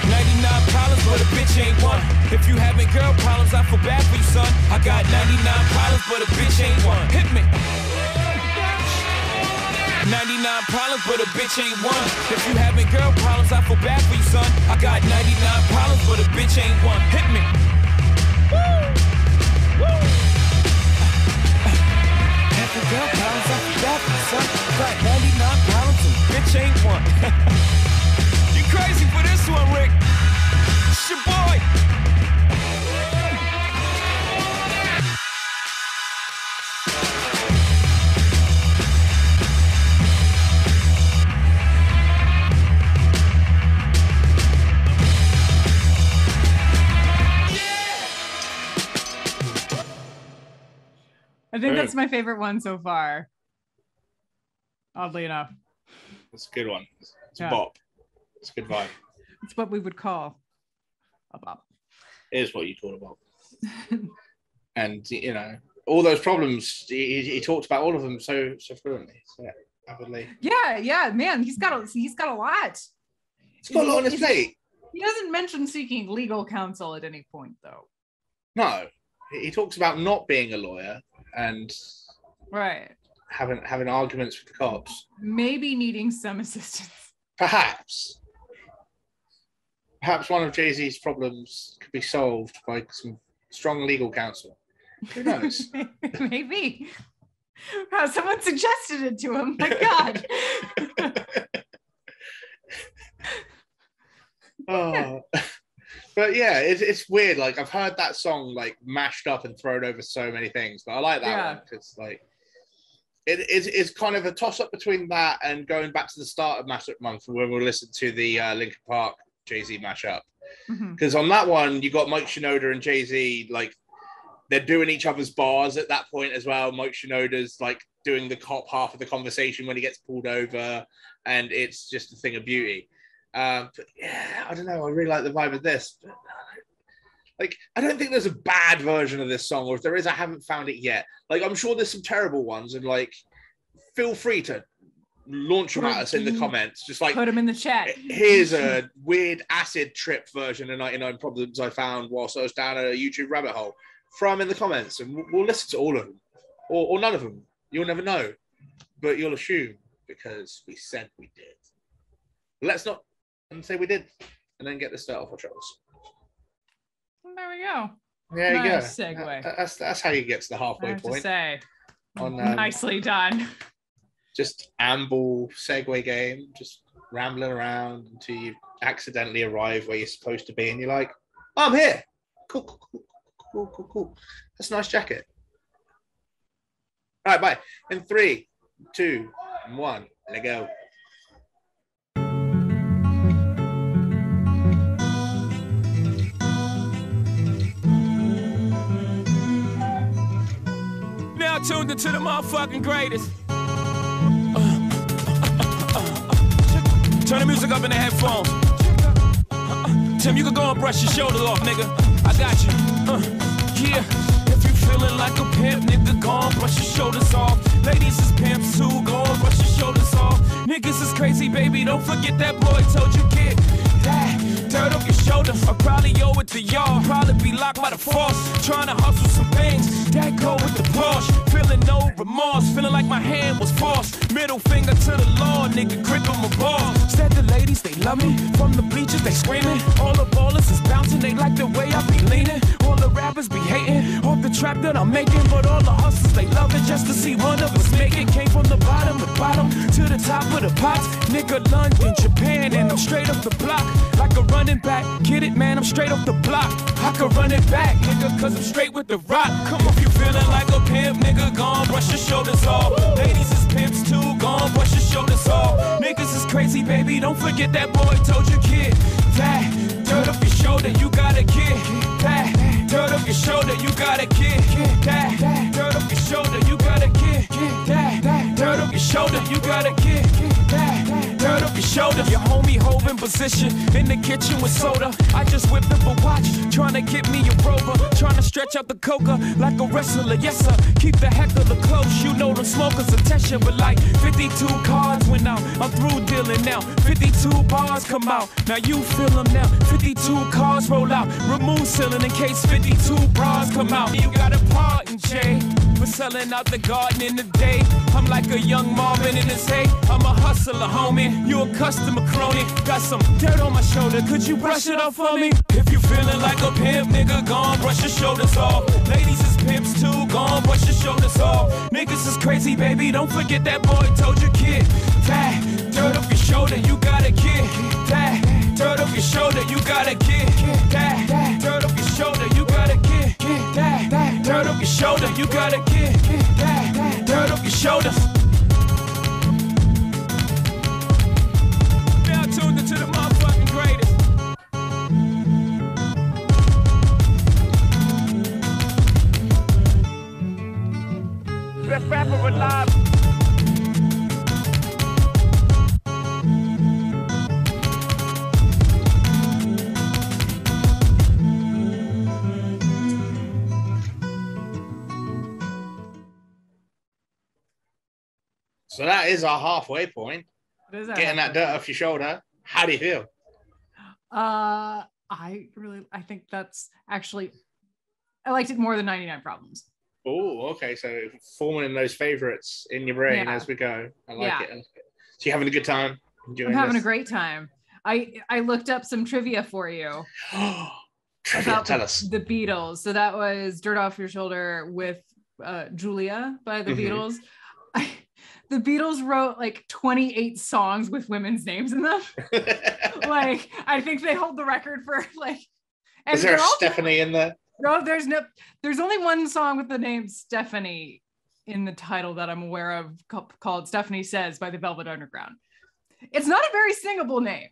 99 problems, but a bitch ain't one. If you having girl problems, I feel bad for you, son. I got 99 problems, but a bitch ain't one. Hit me. 99 problems, but a bitch ain't one. If you having girl problems, I feel bad for you, son. I got 99 problems, but a bitch ain't one. Hit me. Woo! Woo! Having girl problems, I feel bad for you, son. I got 99 problems, and bitch ain't one. You crazy for this one, Rick? It's your boy. I think that's my favorite one so far. Oddly enough. That's a good one. It's Yeah. a bop. It's a good vibe. It's what we would call a bop. is what you talk about. And, you know, all those problems, he talked about all of them so fluently. So, yeah, avidly. Yeah, man, he's got a lot. He's got a lot on his plate. He doesn't mention seeking legal counsel at any point, though. No, he talks about not being a lawyer and having arguments with the cops. Maybe needing some assistance. Perhaps one of Jay-Z's problems could be solved by some strong legal counsel. Who knows? Maybe. Wow, someone suggested it to him. My God. Oh, but yeah, it's weird. Like, I've heard that song like mashed up and thrown over so many things, but I like that one because like it's kind of a toss up between that and going back to the start of Mashup Month when we'll listen to the Linkin Park Jay-Z mashup. Because on that one you got Mike Shinoda and Jay-Z, like they're doing each other's bars at that point as well. Mike Shinoda's like doing the cop half of the conversation when he gets pulled over, and it's just a thing of beauty. But yeah, I don't know. I really like the vibe of this. But, like, I don't think there's a bad version of this song, or if there is, I haven't found it yet. Like, I'm sure there's some terrible ones, and like, feel free to launch them at us in the comments. Just like put them in the chat. Here's a weird acid trip version of 99 Problems I found whilst I was down a YouTube rabbit hole. Throw them in the comments, and we'll listen to all of them, or none of them. You'll never know, but you'll assume because we said we did. Let's not and say we did, and then get the start off our troubles. There we go. There you nice go. Segue. That's how you get to the halfway point. Nicely done. Just amble segue game, just rambling around until you accidentally arrive where you're supposed to be, and you're like, oh, I'm here. Cool. That's a nice jacket. All right, bye. In 3, 2, 1, let go. Now tuned into the motherfucking greatest. Turn the music up in the headphones. Tim, you can go and brush your shoulders off, nigga. I got you. Yeah. If you feeling like a pimp, nigga, go and brush your shoulders off. Ladies is pimps too, go and brush your shoulders off. Niggas is crazy, baby, don't forget that boy told you kid. Dirt off your shoulder, I probably owe it to y'all. Probably be locked by the force, trying to hustle some things. That go with the Porsche, feeling no remorse, feeling like my hand was forced. Middle finger to the law, nigga, grip on my balls. Said the ladies, they love me, from the bleachers they screaming. All the ballers is bouncing, they like the way I be leaning. All the rappers be hating, off the trap that I'm making. But all the hustlers, they love it just to see one of us make it. Came from the bottom to the top of the pots. Nigga, London, Japan, and I'm straight up the block. Like a running back, get it, man, I'm straight off the block. I could run it back, nigga, cause I'm straight with the rock. Come on, if you feeling like a pimp, nigga, gon' brush your shoulders off. Ladies is pimps too, gon' brush your shoulders off. Niggas is crazy, baby, don't forget that boy told you, kid. That dirt off your shoulder, you got a kid. That dirt off your shoulder, you got a kid. That dirt off your shoulder, you got a kid. That dirt off your shoulder, you got a kid. That dirt off your shoulder. Your homie hove in position in the kitchen with soda. I just whipped up a watch, trying to get me a Rover, trying to stretch out the coca like a wrestler. Yes sir, keep the heck of the close. You know the smokers attention, but like 52 cards went out. I'm through dealing now. 52 bars come out. Now you feel them now. 52 cars roll out. Remove ceiling in case 52 bras come out. You got a pardon, Jay, for selling out the garden in the day. I'm like a young Marvin in his hay. I'm a hustler, homie. You a customer crony. Got some dirt on my shoulder. Could you brush it off for me? If you feeling like a pimp, nigga, gon' brush your shoulders off. Ladies is pimps too, gon' brush your shoulders off. Niggas is crazy, baby. Don't forget that boy told you, kid. That dirt off your shoulder, you got a kid. That dirt off your shoulder, you got a kid. That dirt off your shoulder, you got a kid. That dirt off your shoulder, you got a kid. That dirt off your shoulder. Now tuned into the motherfucking greatest. Best rapper alive. So that is our halfway point. It is our Getting that halfway dirt point. off your shoulder. How do you feel? I think that's actually, I liked it more than 99 Problems. Oh, okay. So forming those favorites in your brain Yeah. as we go. I like Yeah. it. So you having a good time? I'm having a great time. I looked up some trivia for you Trivia, about tell us. the Beatles. So that was Dirt Off Your Shoulder with Julia by the Beatles. The Beatles wrote like 28 songs with women's names in them. Like, I think they hold the record for like. Is there a Stephanie in there? No, there's only one song with the name Stephanie in the title that I'm aware of called Stephanie Says by the Velvet Underground. It's not a very singable name.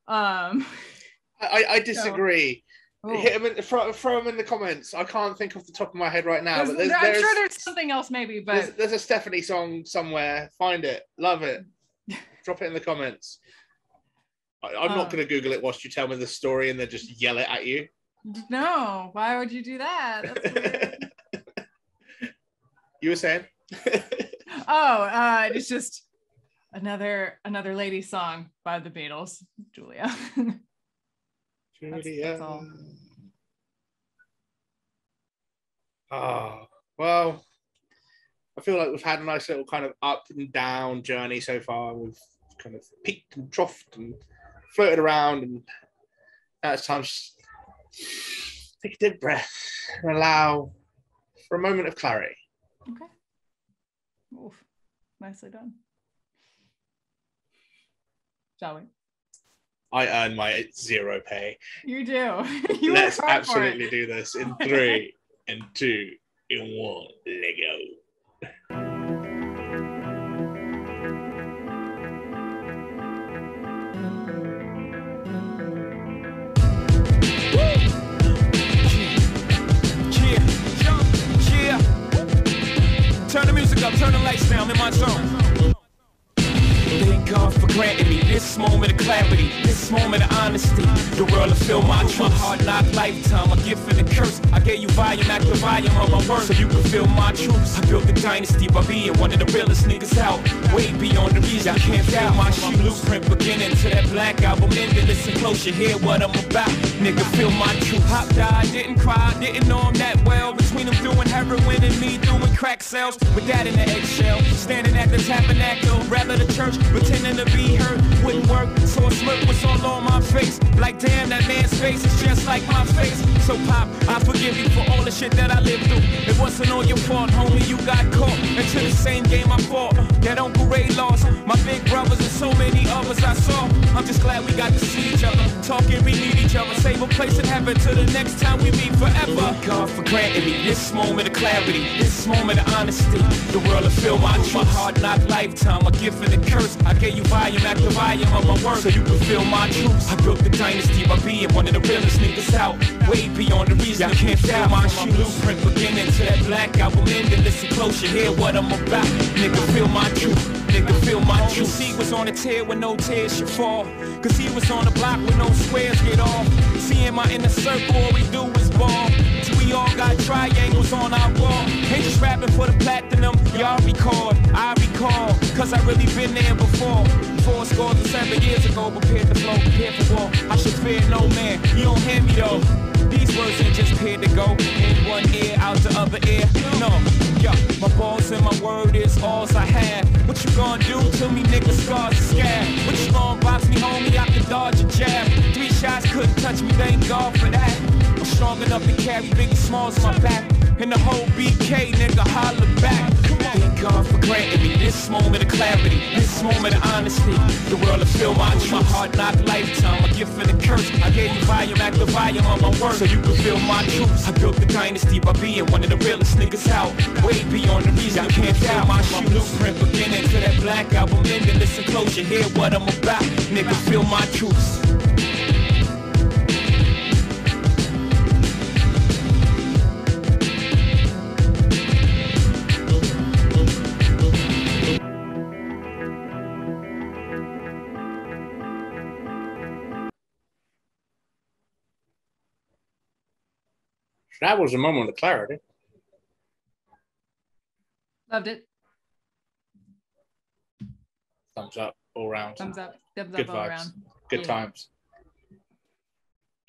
I disagree. So, Hit him throw them in the comments. I can't think off the top of my head right now. I'm sure there's something else maybe, but there's a Stephanie song somewhere. Find it. Love it. Drop it in the comments. I'm not going to Google it whilst you tell me the story and then just yell it at you. No, why would you do that? That's weird. You were saying? It's just another lady song by the Beatles, Julia. That's all. Oh, well, I feel like we've had a nice little kind of up and down journey so far. We've kind of peaked and troughed and floated around, and now it's time to take a deep breath and allow for a moment of clarity. Okay. Oof. Nicely done. Shall we? I earn my 0 pay. You do. You Let's work hard for it. absolutely do this in 3 and 2 and 1. Lego. Yeah. Turn the music up, turn the lights down, I'm in my zone. Thank God for granting me this moment of clarity, this moment of honesty. The world will feel my truth. Hard knock lifetime, a gift and a curse. I gave you volume after volume of my words, so you can feel my truth. I built a dynasty by being one of the realest niggas out. Way beyond the reason you can't feel my shoe. Blueprint beginning to that black album ending. Listen close, you hear what I'm about. Nigga, feel my truth. Hop died, didn't cry, didn't know him that well. Between him doing heroin and me doing crack sales. With that in the eggshell, standing at the tabernacle, rather the church, pretending to be hurt, wouldn't work. So a smirk was all on my face. Like damn, that man's face is just like my face. So Pop, I forgive you for all the shit that I lived through. It wasn't all your fault, homie, you got caught into the same game I fought. That Uncle Ray lost, my big brothers and so many others I saw. I'm just glad we got to see each other, talk and we need each other. Save a place in heaven till the next time we meet forever. Thank God for granting me this moment of clarity, this moment of honesty. The world will feel my truth. My hard knock lifetime, a gift and a curse. I gave you volume after volume of my work, so you can feel my truth. I built the dynasty by being one of the realest niggas out. Way beyond the reason you can't feel my shoe. Blueprint beginning to that black album ending. Listen close, you hear what I'm about. Nigga, feel my truth. Nigga, feel my truth. He was on a tear when no tears should fall, cause he was on the block with no squares get off. See him out in the circle, all we do is ball. So we all got triangles on our wall. Ain't just rapping for the platinum, y'all record, I recall, cause I really been there before. 4 scores and 7 years ago, prepared to flow, prepared for war. I should fear no man, you don't hear me though. These words ain't just here to go in one ear, out the other ear. No, yo, my balls and my word is alls I have. What you gonna do to me, nigga? Scars are scared. What you gonna box me, homie? I can dodge a jab. 3 shots couldn't touch me, thank God for that. I'm strong enough to carry Biggie Smalls on my back. And the whole BK, nigga, holler back. Thank God for granting me this moment of clarity, this moment of honesty. The world will feel my truth. My hard knock lifetime, a gift and a curse. I gave you volume after volume of my work, so you can feel my truth. I built the dynasty by being one of the realest niggas out. Way beyond the reason you can't feel my shoe. Blueprint beginning to that black album ending. Listen close, you hear what I'm about. Nigga, feel my truth. That was a moment of clarity. Loved it. Thumbs up all round. Thumbs up Good all vibes. around. Good Yeah. times.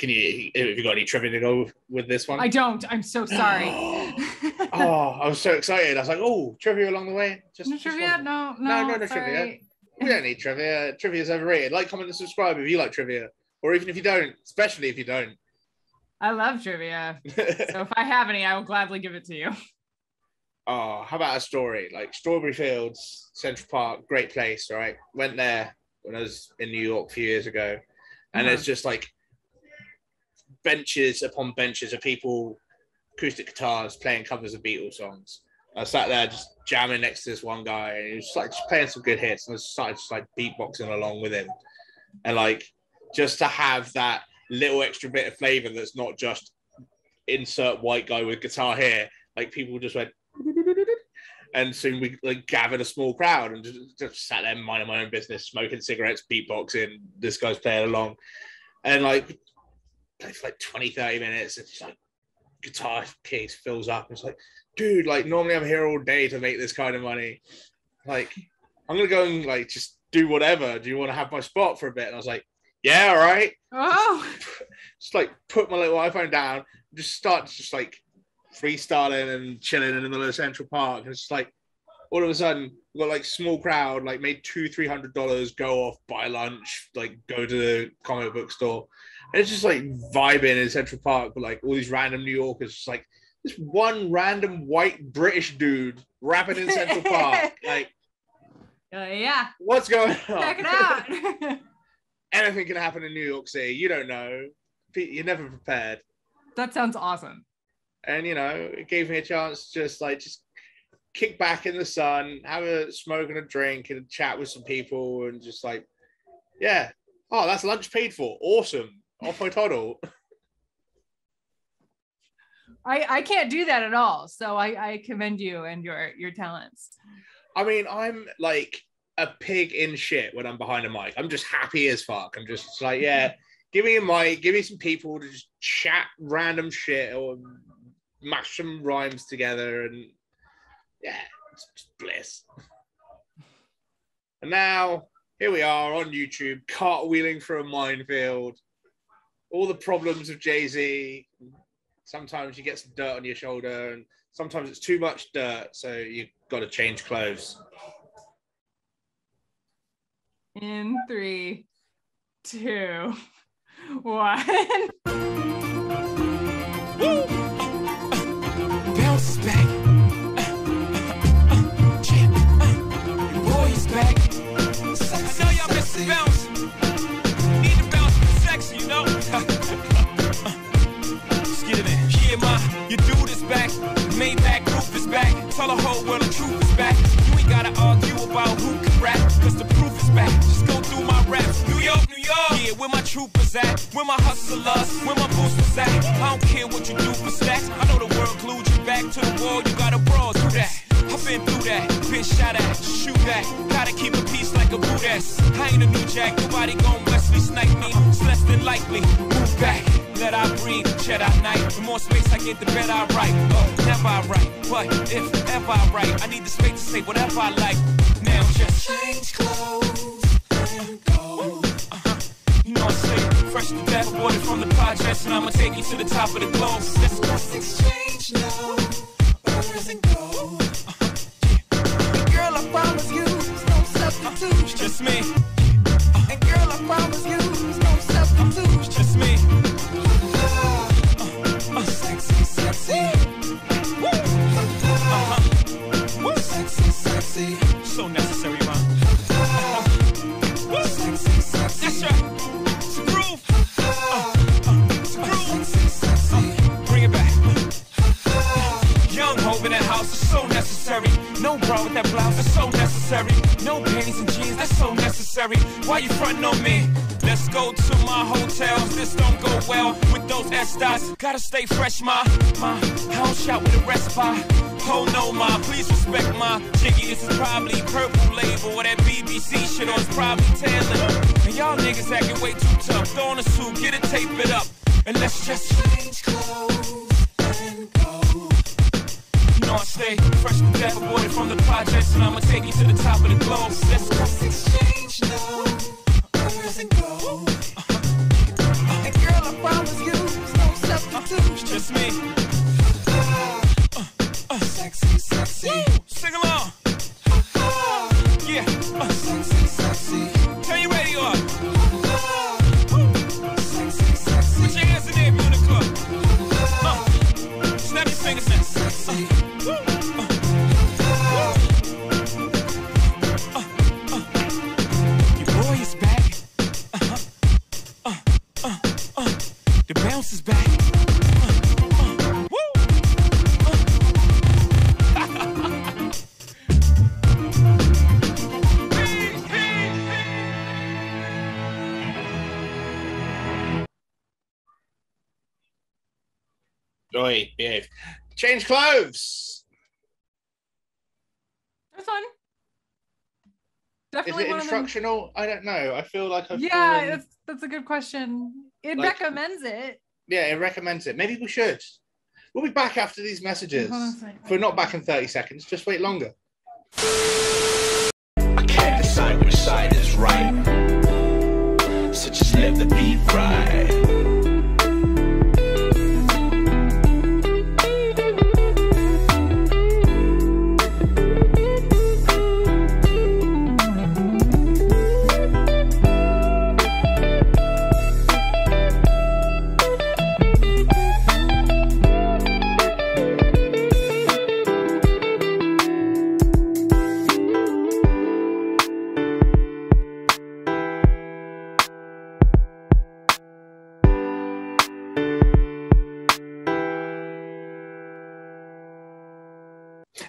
Have you got any trivia to go with this one? I don't. I'm so sorry. Oh, I was so excited. I was like, oh, trivia along the way. No trivia? No, No sorry. trivia. We don't need trivia. Trivia is overrated. Like, comment, and subscribe if you like trivia. Or even if you don't, especially if you don't. I love trivia. So if I have any, I will gladly give it to you. Oh, how about a story? Like Strawberry Fields, Central Park, great place, right? Went there when I was in New York a few years ago. And there's just like benches upon benches of people, acoustic guitars, playing covers of Beatles songs. I sat there just jamming next to this one guy, and he was like just playing some good hits, and I started just like beatboxing along with him. And like, just to have that little extra bit of flavor that's not just insert white guy with guitar here, like people just went, and soon we like gathered a small crowd and just sat there minding my own business, smoking cigarettes, beatboxing. This guy's playing along, and like played for like 20-30 minutes, and it's like guitar case fills up. It's like, dude, like normally I'm here all day to make this kind of money. Like, I'm gonna go and like just do whatever. Do you want to have my spot for a bit? And I was like, yeah, all right. Oh, Just like put my little iPhone down, just start just like freestyling and chilling in the middle of Central Park. And it's like all of a sudden we got like small crowd, like made $200-300, go off, buy lunch, like go to the comic book store. And it's just like vibing in Central Park with like all these random New Yorkers, just like this one random white British dude rapping in Central Park. Like, yeah. what's going on? Check it out. Anything can happen in New York City. You don't know. You're never prepared. That sounds awesome. And, you know, it gave me a chance to just kick back in the sun, have a smoke and a drink and chat with some people and just like, yeah. Oh, that's lunch paid for. Awesome. Off my toddle. I can't do that at all. So I commend you and your talents. I mean, I'm like a pig in shit when I'm behind a mic. I'm just happy as fuck. I'm just like, yeah, give me a mic, give me some people to just chat random shit or mash some rhymes together, and yeah, it's just bliss. And now here we are on YouTube, cartwheeling through a minefield. All the problems of Jay-Z. Sometimes you get some dirt on your shoulder, and sometimes it's too much dirt, so you've got to change clothes. In 3, 2, 1. Bounce back. Boy, he's back. I know y'all miss the bounce. Need to bounce with sexy, you know? Let's get it in. Yeah, your dude is back. Maybach roof is back. Tell the whole world the truth is back. You ain't gotta argue about who can rap, cause the proof is back. Just go through my raps. New York, New York. Yeah, where my troopers at? Where my hustlers? Where my boosters at? I don't care what you do for stacks. I know the world glued you back to the wall. You gotta brawl through that. I've been through that, been shot at, shoot that. Gotta keep a peace like a Buddhist. I ain't a new jack, nobody gon' Wesley snipe me. It's less than likely. Move back, let I breathe, Jedi Knight. The more space I get, the better I write. Oh, never I write, but if ever I write, I need the space to say whatever I like. Now just change clothes and go. You know I'm sick, fresh to death, aborted from the projects, and I'ma take you to the top of the globe. Let's exchange now, birds and go. Girl, I promise you, there's no substitute. It's just me. And girl, I promise you, there's no substitute. It's just me. Sexy, sexy. Woo. Woo. Sexy, sexy. So necessary, man. Woo. Sexy, sexy. That's right. It's a groove. It's a groove. Sexy, sexy. Bring it back. Young Hov in that house is so necessary. No bra with that blouse, that's so necessary. No panties and jeans, that's so necessary. Why you frontin' on me? Let's go to my hotels. This don't go well with those S-dots. Gotta stay fresh, ma. I don't shout with a respite. Oh no, ma, please respect my jiggy. This is probably Purple Label or that BBC shit, or it's probably Taylor. And y'all niggas acting way too tough. Throw on a suit, get it, tape it up, and let's just change clothes and go. on stay. Fresh to death, aborted from the projects, and I'ma take you to the top of the globe. Let's exchange now, where's it go? And girl, I promise you, there's no substitute. It's just me. Sexy, sexy. Woo! Sing along. Yeah. Sexy, sexy. Turn your radio up. Sexy, sexy. Put your hands in there, Unicorn. Snap your fingers now. Sexy. Your boy is back. The bounce is back. Oi, behave. Change clothes. That's fun. Is Definitely it one instructional? I don't know. I feel like I've Yeah, fallen- that's a good question. It Like- recommends it. Yeah, it recommends it. Maybe we should. We'll be back after these messages. Hold on a second. If we're not back in 30 seconds, just wait longer. I can't decide which side is right, so just let the beat ride.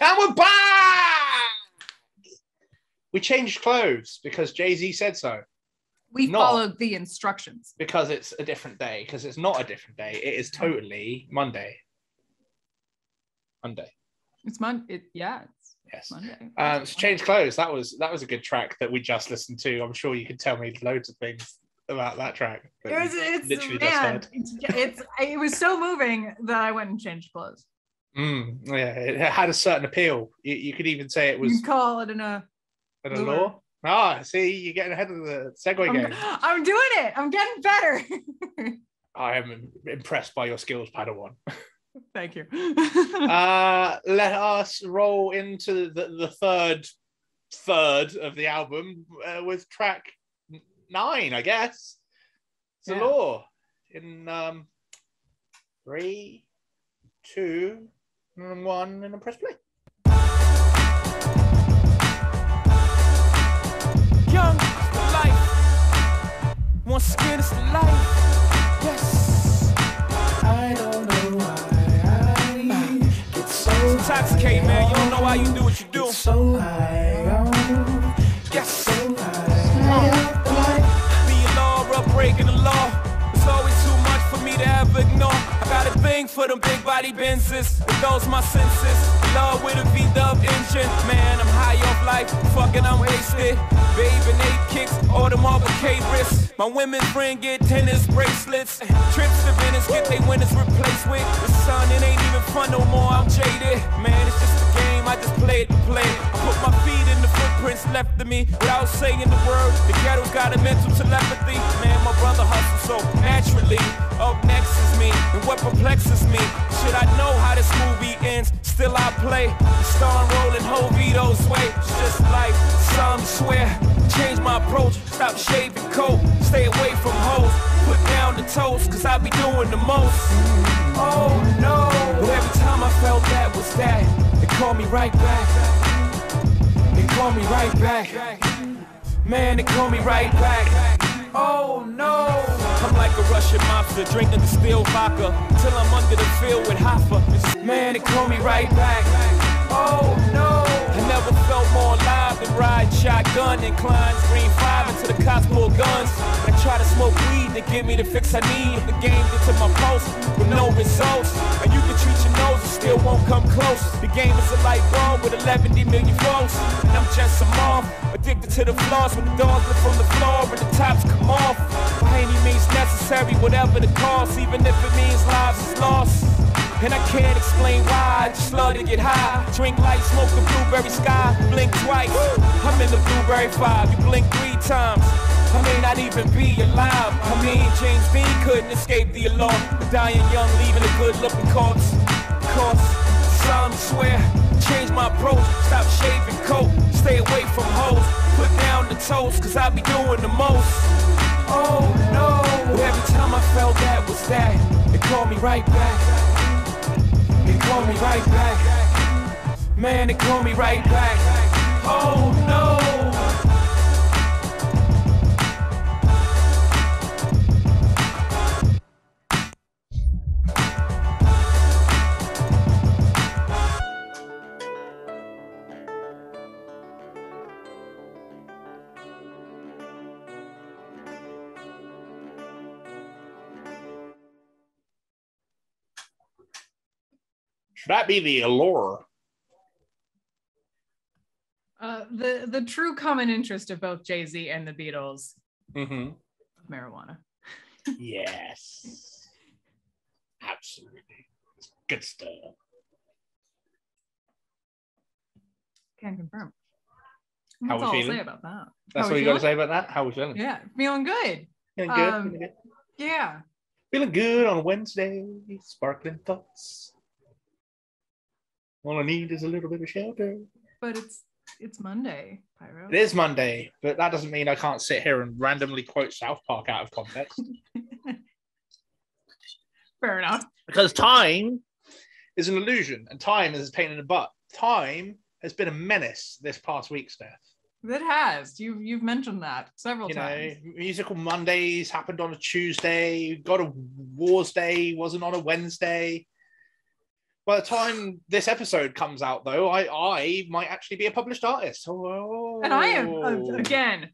And we're back! We changed clothes because Jay-Z said so. We Not- followed the instructions. Because it's a different day. Because it's not a different day. It is totally Monday. Monday. It's Monday. It's Yes. Monday. So change clothes. That was a good track that we just listened to. I'm sure you could tell me loads of things about that track. that you It's literally just man, heard. it was so moving that I went and changed clothes. Yeah, it had a certain appeal. You could even say it You was can call it an lure. allure. Ah, see, you're getting ahead of the segue game. I'm doing it. I'm getting better. I am impressed by your skills, Padawan. Thank you. Let us roll into the third of the album with track 9, I guess. It's a law in 3, 2, and 1, and then press play. Young life. Once again, it's the life. Yes. I don't know why I get so intoxicated, man. You don't know why you do what you do. So high. Yes. So high. Be a law, breaking the law. It's always too much for me to ever ignore. I got a thing for them big body Benzes. It dulls my senses. Love with a V-dub engine. Man, I'm high off life. Fucking, I'm wasted. Babe and 8 kicks, all them Marvin K wrists. My women's friend get tennis bracelets. Trips to Venice, get they winners replaced with. The sun, it ain't even fun no more, I'm jaded. Man, it's just a game, I just play it to play. I put my feet in the footprints left of me. Without saying the word, the ghetto's got a mental telepathy. Man, my brother hustles so naturally. Up next is me, and what perplexes me. Should I know how this movie ends? Still I play. The star rolling whole Vito's way. It's just life, solemnly swear. Change my approach, stop shaving coat. Stay away from hoes, put down the toast, cause I be doing the most. Oh no, but every time I felt that was that. They call me right back. They call me right back. Man, they call me right back. Oh no, I'm like a Russian mobster, drinking distilled vodka till I'm under the field with Hoffa. Man, they call me right back. Oh no, I never felt more alive than riding shotgun inclines. Green 5 into the cops pull guns. I try to smoke weed to give me the fix I need. The game gets to my pulse with no results. And you can treat your nose, it still won't come close. The game is a light bulb with 11 million volts. And I'm just a mom, addicted to the flaws. When the doors lift from the floor and the tops come off. By any means necessary, whatever the cost, even if it means lives is lost. And I can't explain why, I just love to get high. Drink light, smoke the blueberry sky, blink twice. I'm in the blueberry 5, you blink 3 times. I may not even be alive. I mean, James Dean couldn't escape the alarm. Dying young, leaving a good-looking corpse. Solemnly swear, change my approach. Stop shaving coat, stay away from hoes. Put down the toast, cause I be doing the most. Oh no, every time I felt that was that. It called me right back. It called me right back. Man, it called me right back. Oh no. Should that be the allure? The true common interest of both Jay-Z and the Beatles. Mm-hmm. Marijuana. Yes. Absolutely. It's good stuff. Can confirm. How That's we all I'll feeling? say about that. That's How what we you got to feeling? say about that? How we feeling? Yeah, feeling good. Feeling good? Um, Feeling good? Yeah. Feeling good on a Wednesday. Sparkling thoughts. All I need is a little bit of shelter. But it's Monday, Pyro. It is Monday, but that doesn't mean I can't sit here and randomly quote South Park out of context. Fair enough. Because time is an illusion, and time is a pain in the butt. Time has been a menace this past week, Steph. It has. You've mentioned that several times. Musical Mondays happened on a Tuesday. God of War's Day wasn't on a Wednesday. By the time this episode comes out, though, I might actually be a published artist. Oh. And I am, again,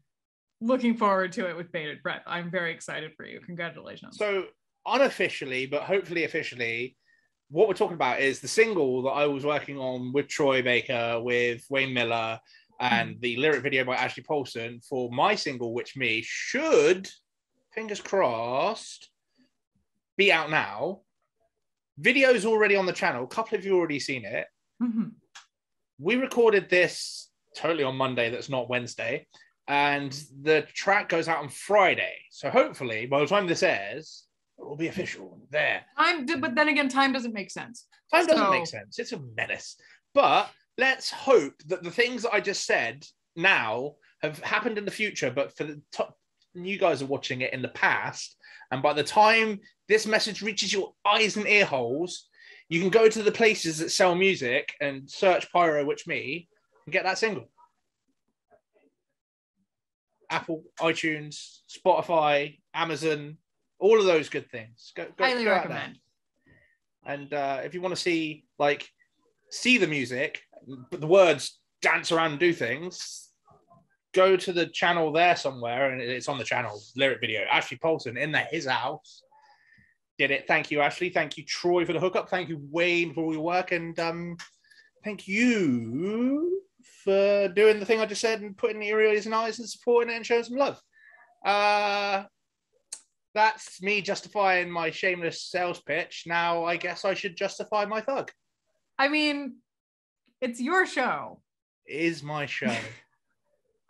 looking forward to it with bated breath. I'm very excited for you. Congratulations. So, unofficially, but hopefully officially, what we're talking about is the single that I was working on with Troy Baker, with Wayne Miller, and the lyric video by Ashley Paulson for my single, Which Me, should, fingers crossed, be out now. Video's already on the channel. A couple of you already seen it. Mm-hmm. We recorded this totally on Monday. That's not Wednesday. And the track goes out on Friday. So hopefully, by the time this airs, it will be official there. But then again, time doesn't make sense. Time doesn't make sense. It's a menace. But let's hope that the things that I just said now have happened in the future, but for the you guys are watching it in the past. And by the time this message reaches your eyes and ear holes, you can go to the places that sell music and search Pyro Which Me and get that single. Apple, iTunes, Spotify, Amazon, all of those good things. Go Highly out recommend. there. And if you want to see the music, but the words dance around and do things, go to the channel there somewhere, and it's on the channel, lyric video. Ashley Paulson in his house did it. Thank you, Ashley. Thank you, Troy, for the hookup. Thank you, Wayne, for all your work. And thank you for doing the thing I just said and putting your ears and eyes and supporting it and showing some love. That's me justifying my shameless sales pitch. Now I guess I should justify my thug. I mean, it's your show. It is my show.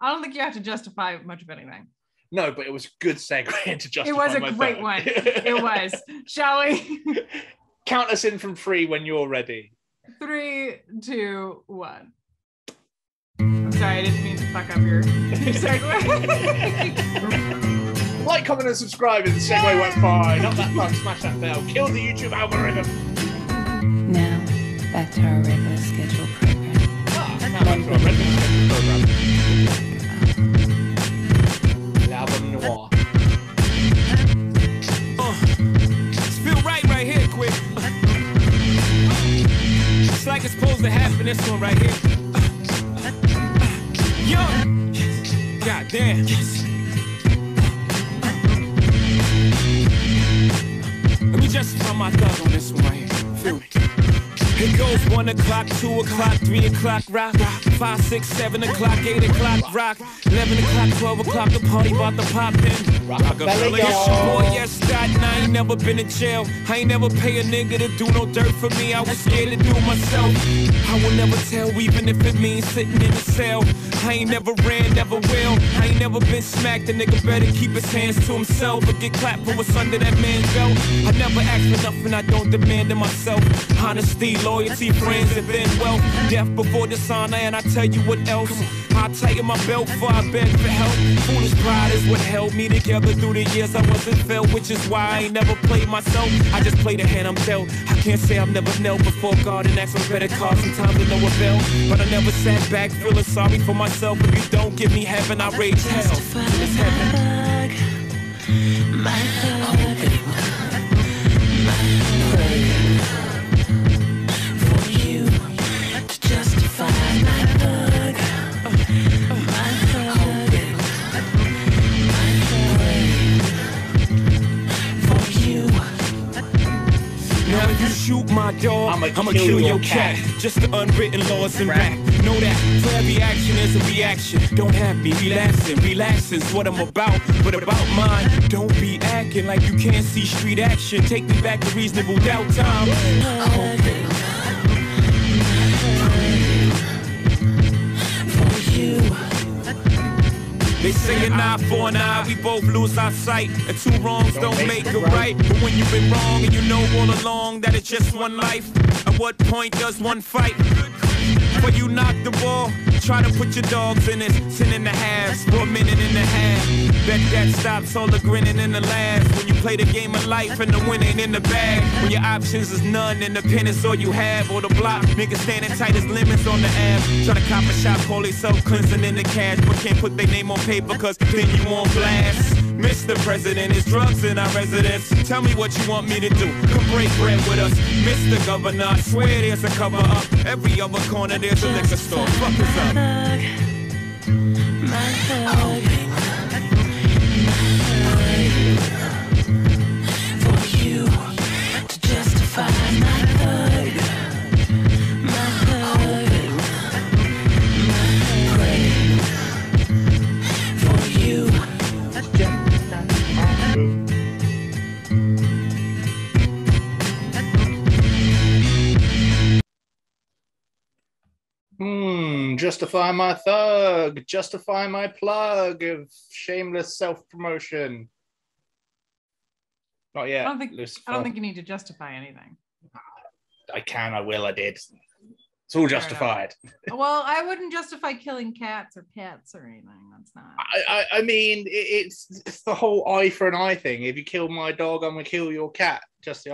I don't think you have to justify much of anything. No, but it was a good segue into justify. It was a my great thug. one. It was. Shall we? Count us in from 3 when you're ready. 3, 2, 1. I'm sorry, I didn't mean to fuck up your segue. Like, comment, and subscribe if the segue went fine. Up that thumb, smash that bell, kill the YouTube algorithm. Now, back to our regular scheduled program. Now back to our regular scheduled program. L'album noir. Feel right here, quick. It's like it's supposed to happen, this one right here. Yo! God damn. Let me justify my thug on this one right here. Feel me? It goes 1, 1 o'clock, 2 o'clock, 3 o'clock, rock. 5, 6, 7 o'clock, 8 o'clock, rock. 11 o'clock, 12 o'clock, the party about to pop in. Rockefeller, yes, boy, yes, Staten. I ain't never been in jail. I ain't never pay a nigga to do no dirt for me. I was scared to do it myself. I will never tell, even if it means sitting in a cell. I ain't never ran, never will. I ain't never been smacked. A nigga better keep his hands to himself or get clapped for what's under that man's belt. I never ask for nothing I don't demand of myself. Honesty, loyalty, friends, and then wealth. Death before dishonor, and I tell you what else. I'll tighten my belt before I beg for help. Foolish pride is what held me together through the years I wasn't felt, which is why I ain't never played myself. I just play the hand I'm dealt. I can't say I've never knelt before God and asked for better cause. Sometimes I know a bell, but I never sat back feeling sorry for myself. If you don't give me heaven, I rage hell. It's heaven. My hug, my hug, for you to justify my hug, my hug, my hug, for you. Now if you shoot my dog, I'ma kill your cat. Just the unwritten laws and rap. Know that for every action is a reaction. Don't have me relaxing. Relaxing's what I'm about, but about mine. Don't be acting like you can't see street action. Take me back to reasonable doubt time. For you. They say an eye for an eye, we both lose our sight. And two wrongs don't make it right. But when you've been wrong and you know all along that it's just one life, at what point does one fight? But you knock the ball, try to put your dogs in it. 10 and a halves for a minute and a half. Bet that stops all the grinning and the laughs. When you play the game of life and the win ain't in the bag. When your options is none and the pen is all you have. Or the block, niggas standing tight as limits on the app. Try to cop a shot, call they self-cleansing in the cash. But can't put their name on paper cause then you on blast. Mr. President, is drugs in our residence. Tell me what you want me to do. Come break bread with us. Mr. Governor, I swear there's a cover up. Every other corner there's a liquor store. Fuck us up. My hug, for you to justify my hug, my hug, for you. Justify my thug, justify my plug of shameless self-promotion. Not yet. I don't think you need to justify anything. I can, I will, I did. It's all justified. Well, I wouldn't justify killing cats or pets or anything. That's not. I mean, it's the whole eye for an eye thing. If you kill my dog, I'm gonna kill your cat. Just the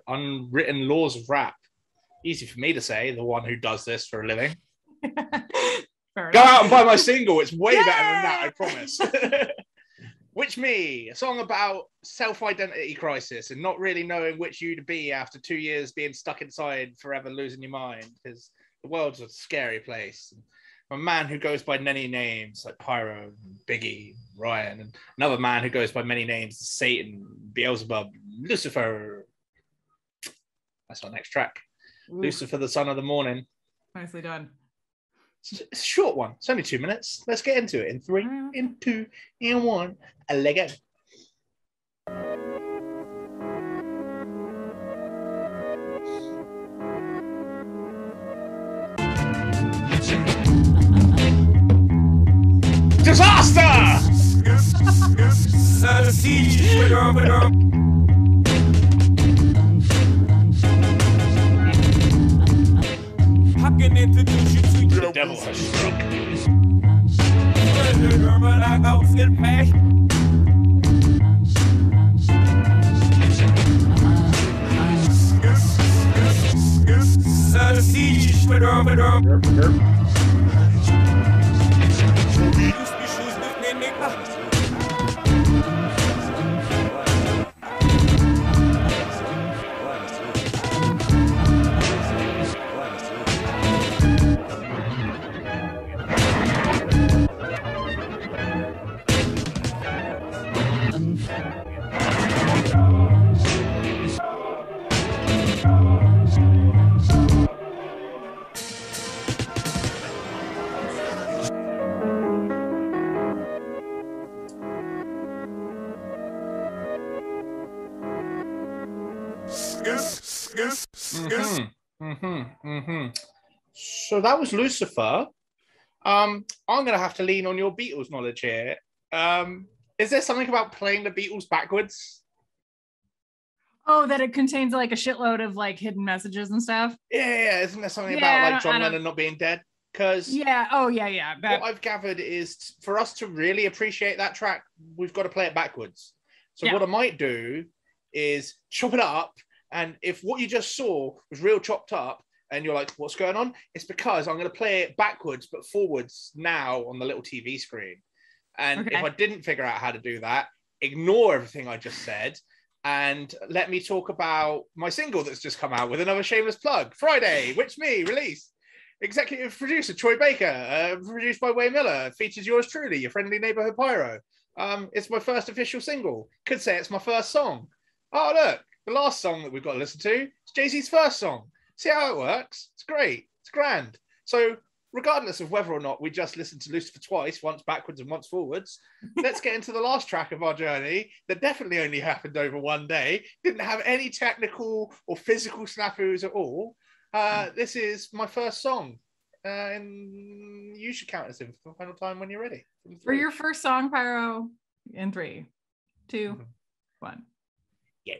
unwritten laws of rap. Easy for me to say, the one who does this for a living. Go out and buy my single. It's way better than that, I promise. Which Me, a song about self-identity crisis and not really knowing which you to be after 2 years being stuck inside, forever losing your mind, because the world's a scary place. A man who goes by many names like Pyro, Biggie, Ryan, and another man who goes by many names, Satan, Beelzebub, Lucifer. That's our next track. Ooh. Lucifer, the son of the morning. Nicely done. It's a short one. It's only 2 minutes. Let's get into it. In 3, in 2, in 1. And let go. Disaster! I can introduce you to the devil has struck. motherfuckers. So that was Lucifer. I'm going to have to lean on your Beatles knowledge here. Is there something about playing the Beatles backwards? Oh, that it contains like a shitload of like hidden messages and stuff. Yeah. Isn't there something about like John Lennon not being dead? Because what I've gathered is for us to really appreciate that track, we've got to play it backwards. So what I might do is chop it up, and if what you just saw was real chopped up and you're like, what's going on? It's because I'm going to play it backwards but forwards now on the little TV screen. And if I didn't figure out how to do that, ignore everything I just said and let me talk about my single that's just come out with another shameless plug. Friday, Which Me, release. Executive producer Troy Baker, produced by Way Miller, features yours truly, your friendly neighborhood pyro. It's my first official single. Could say it's my first song. Oh, look, the last song that we've got to listen to is Jay-Z's first song. See how it works? It's great. It's grand. So regardless of whether or not we just listened to Lucifer twice, once backwards and once forwards, let's get into the last track of our journey that definitely only happened over one day, didn't have any technical or physical snafus at all. This is my first song, and you should count us in for the final time when you're ready. For your first song, Pyro, in 3, 2, 1. Yeah.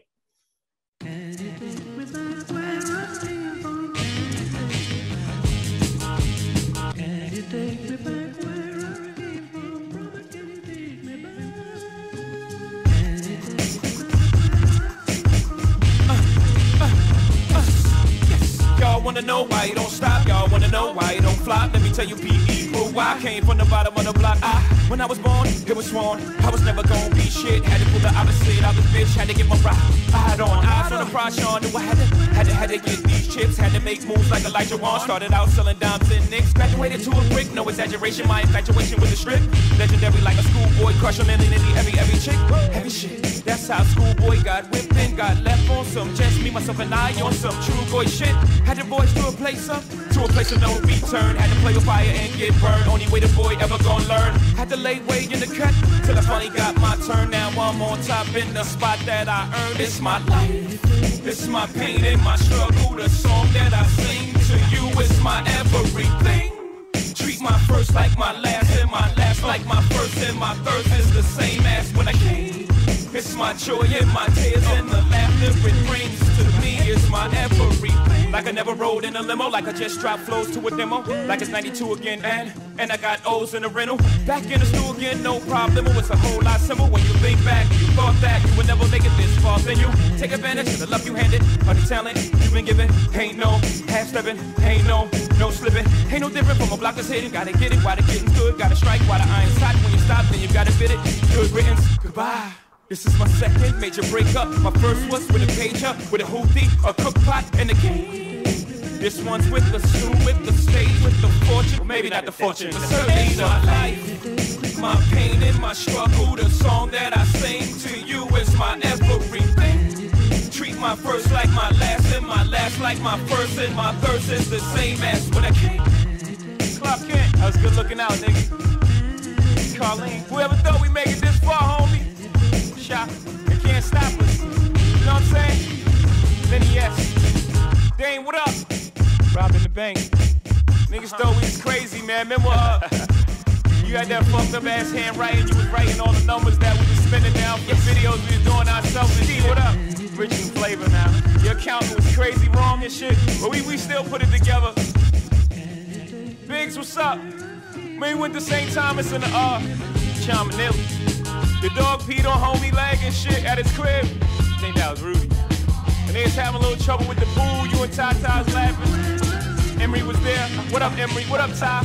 Y'all wanna know why you don't stop? Y'all wanna know why you don't flop? Let me tell you, P.E. why I came from the bottom of the block. When I was born, it was sworn I was never gonna be shit. Had to pull the opposite out the bitch. Had to get my ride on. Eyes on the prize, Sean. Knew I had to get these chips. Had to make moves like Elijah Wan. Started out selling dimes and nicks. Graduated to a brick. No exaggeration. My infatuation with the strip. Legendary like a schoolboy. Crush on every chick. Heavy shit. That's how schoolboy got whipped and got left on some. Just me, myself, and I on some true boy shit. Had the boys to a place of no return. Had to play with fire and get burned. Only way the boy ever gonna learn. Had to lay way in the cut till I finally got my turn. Now I'm on top in the spot that I earned. It's my life, it's my pain and my struggle. The song that I sing to you is my everything. Treat my first like my last and my last like my first, and my thirst is the same as when I came. It's my joy and my tears and the laughter it brings to me is my everything. Like I never rode in a limo, like I just dropped flows to a demo, like it's 92 again, and I got O's in the rental. Back in the stool again, no problem. It's a whole lot simple when you think back. You thought that you would never make it this far, then you take advantage of the love you handed, or the talent you've been given. Ain't no half stepping, ain't no slipping, ain't no different from a block that's hidden. Gotta get it while the getting's good, gotta strike while the iron's hot. When you stop, then you gotta fit it. Good riddance, goodbye. This is my second major breakup. My first was with a pager, with a hoopty, a cook pot, and a cane. This one's with the stew, with the stage, with the fortune. Well, maybe not the fortune, but certainly my life, my pain and my struggle. The song that I sing to you is my everything. Treat my first like my last, and my last like my first, and my thirst is the same as when I came. Clark Kent, that was good looking out, nigga. Carlene, whoever thought we make it this far, homie? Shot, they can't stop us. You know what I'm saying? Then yes. Dane, what up? Robbing the bank. Niggas thought we was crazy, man. Remember, you had that fucked up ass handwriting. You was writing all the numbers that we was spending down for the videos we was doing ourselves. And shit. What up? Rich and flavor now. Your accountant was crazy wrong and shit, but we still put it together. Biggs, what's up? We went to St. Thomas in the Chamanilli. The dog peed on homie leg and shit at his crib. I think that was Rudy. And they was having a little trouble with the pool. You and Ty was laughing. Emery was there. What up, Emery? What up, Ty?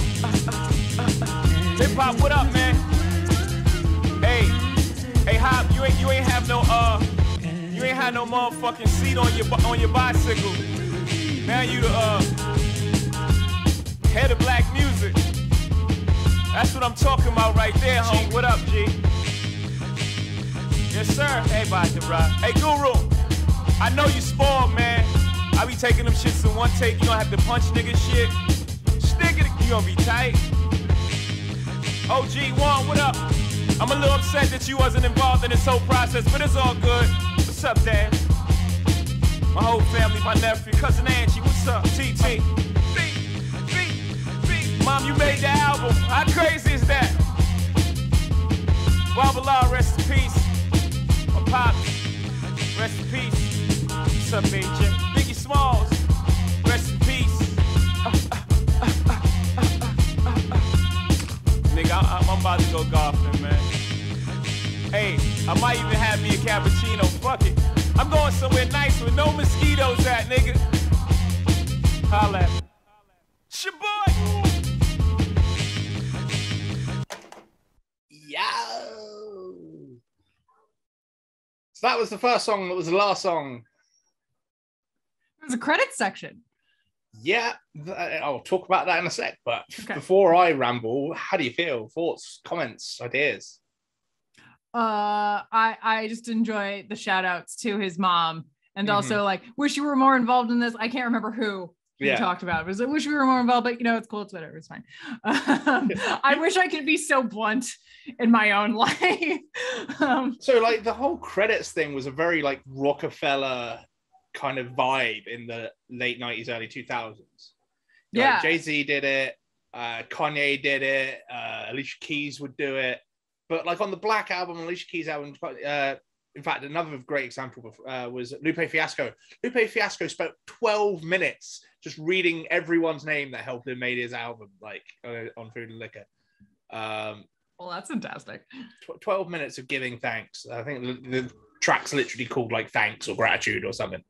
Hip Hop, what up, man? Hey, Hop, you ain't have no you ain't had no motherfucking seat on your bicycle. Now you the head of black music. That's what I'm talking about right there, homie. What up, G? Yes, sir. Hey, Biden, bro. Hey, Guru. I know you spoiled, man. I be taking them shits in one take. You don't have to punch nigga shit. Stick it. You gonna be tight. OG1, what up? I'm a little upset that you wasn't involved in this whole process, but it's all good. What's up, Dad? My whole family, my nephew, cousin Angie, what's up? TT. Mom, you made the album. How crazy is that? Babala, rest in peace. My pops, rest in peace. What's up, AJ? Biggie Smalls, rest in peace. Nigga, I'm about to go golfing, man. Hey, I might even have me a cappuccino. Fuck it. I'm going somewhere nice with no mosquitoes at, nigga. Holla at me. It's your boy. Yo. So that was the first song. That was the last song. It was a credits section. Yeah, I'll talk about that in a sec. But Okay. before I ramble, how do you feel? Thoughts, comments, ideas? I just enjoy the shout outs to his mom, and Mm-hmm. also like wish you were more involved in this. I can't remember who he Yeah. talked about. It was like, wish you were more involved, but you know, it's cool, it's whatever, it's fine. I wish I could be so blunt in my own life. So like the whole credits thing was a very like Rockefeller kind of vibe in the late 90s, early 2000s. Yeah. Jay-Z did it, Kanye did it, Alicia Keys would do it. But like on the Black album, Alicia Keys album, in fact, another great example was Lupe Fiasco. Lupe Fiasco spent 12 minutes just reading everyone's name that helped him make his album, like on Food and Liquor. Well, that's fantastic. 12 minutes of giving thanks. I think the track's literally called like Thanks or Gratitude or something.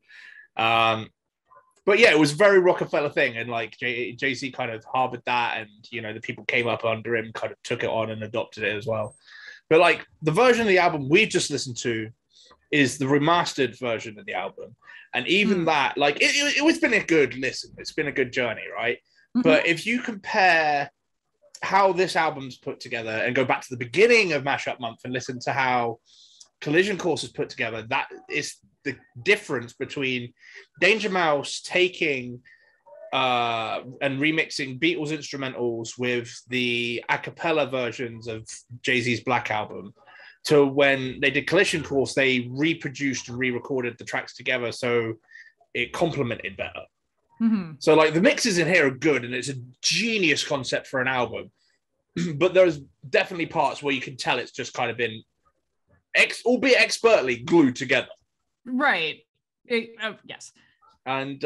But yeah, it was a very Rockefeller thing, and like Jay-Z kind of harbored that, and you know the people came up under him, kind of took it on and adopted it as well. But like the version of the album we just listened to is the remastered version of the album, and even that, like it's been a good listen. It's been a good journey, right? Mm-hmm. But if you compare how this album's put together and go back to the beginning of Mashup Month and listen to how Collision Course is put together, that is the difference between Danger Mouse taking and remixing Beatles instrumentals with the a cappella versions of Jay-Z's Black album to when they did Collision Course, they reproduced and re-recorded the tracks together so it complemented better. Mm-hmm. So like the mixes in here are good and it's a genius concept for an album, but there's definitely parts where you can tell it's just kind of been albeit expertly glued together. Right. Yes. And